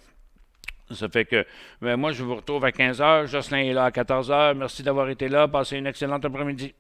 Ça fait que moi, je vous retrouve à 15h. Jocelyn est là à 14h. Merci d'avoir été là. Passez une excellente après-midi.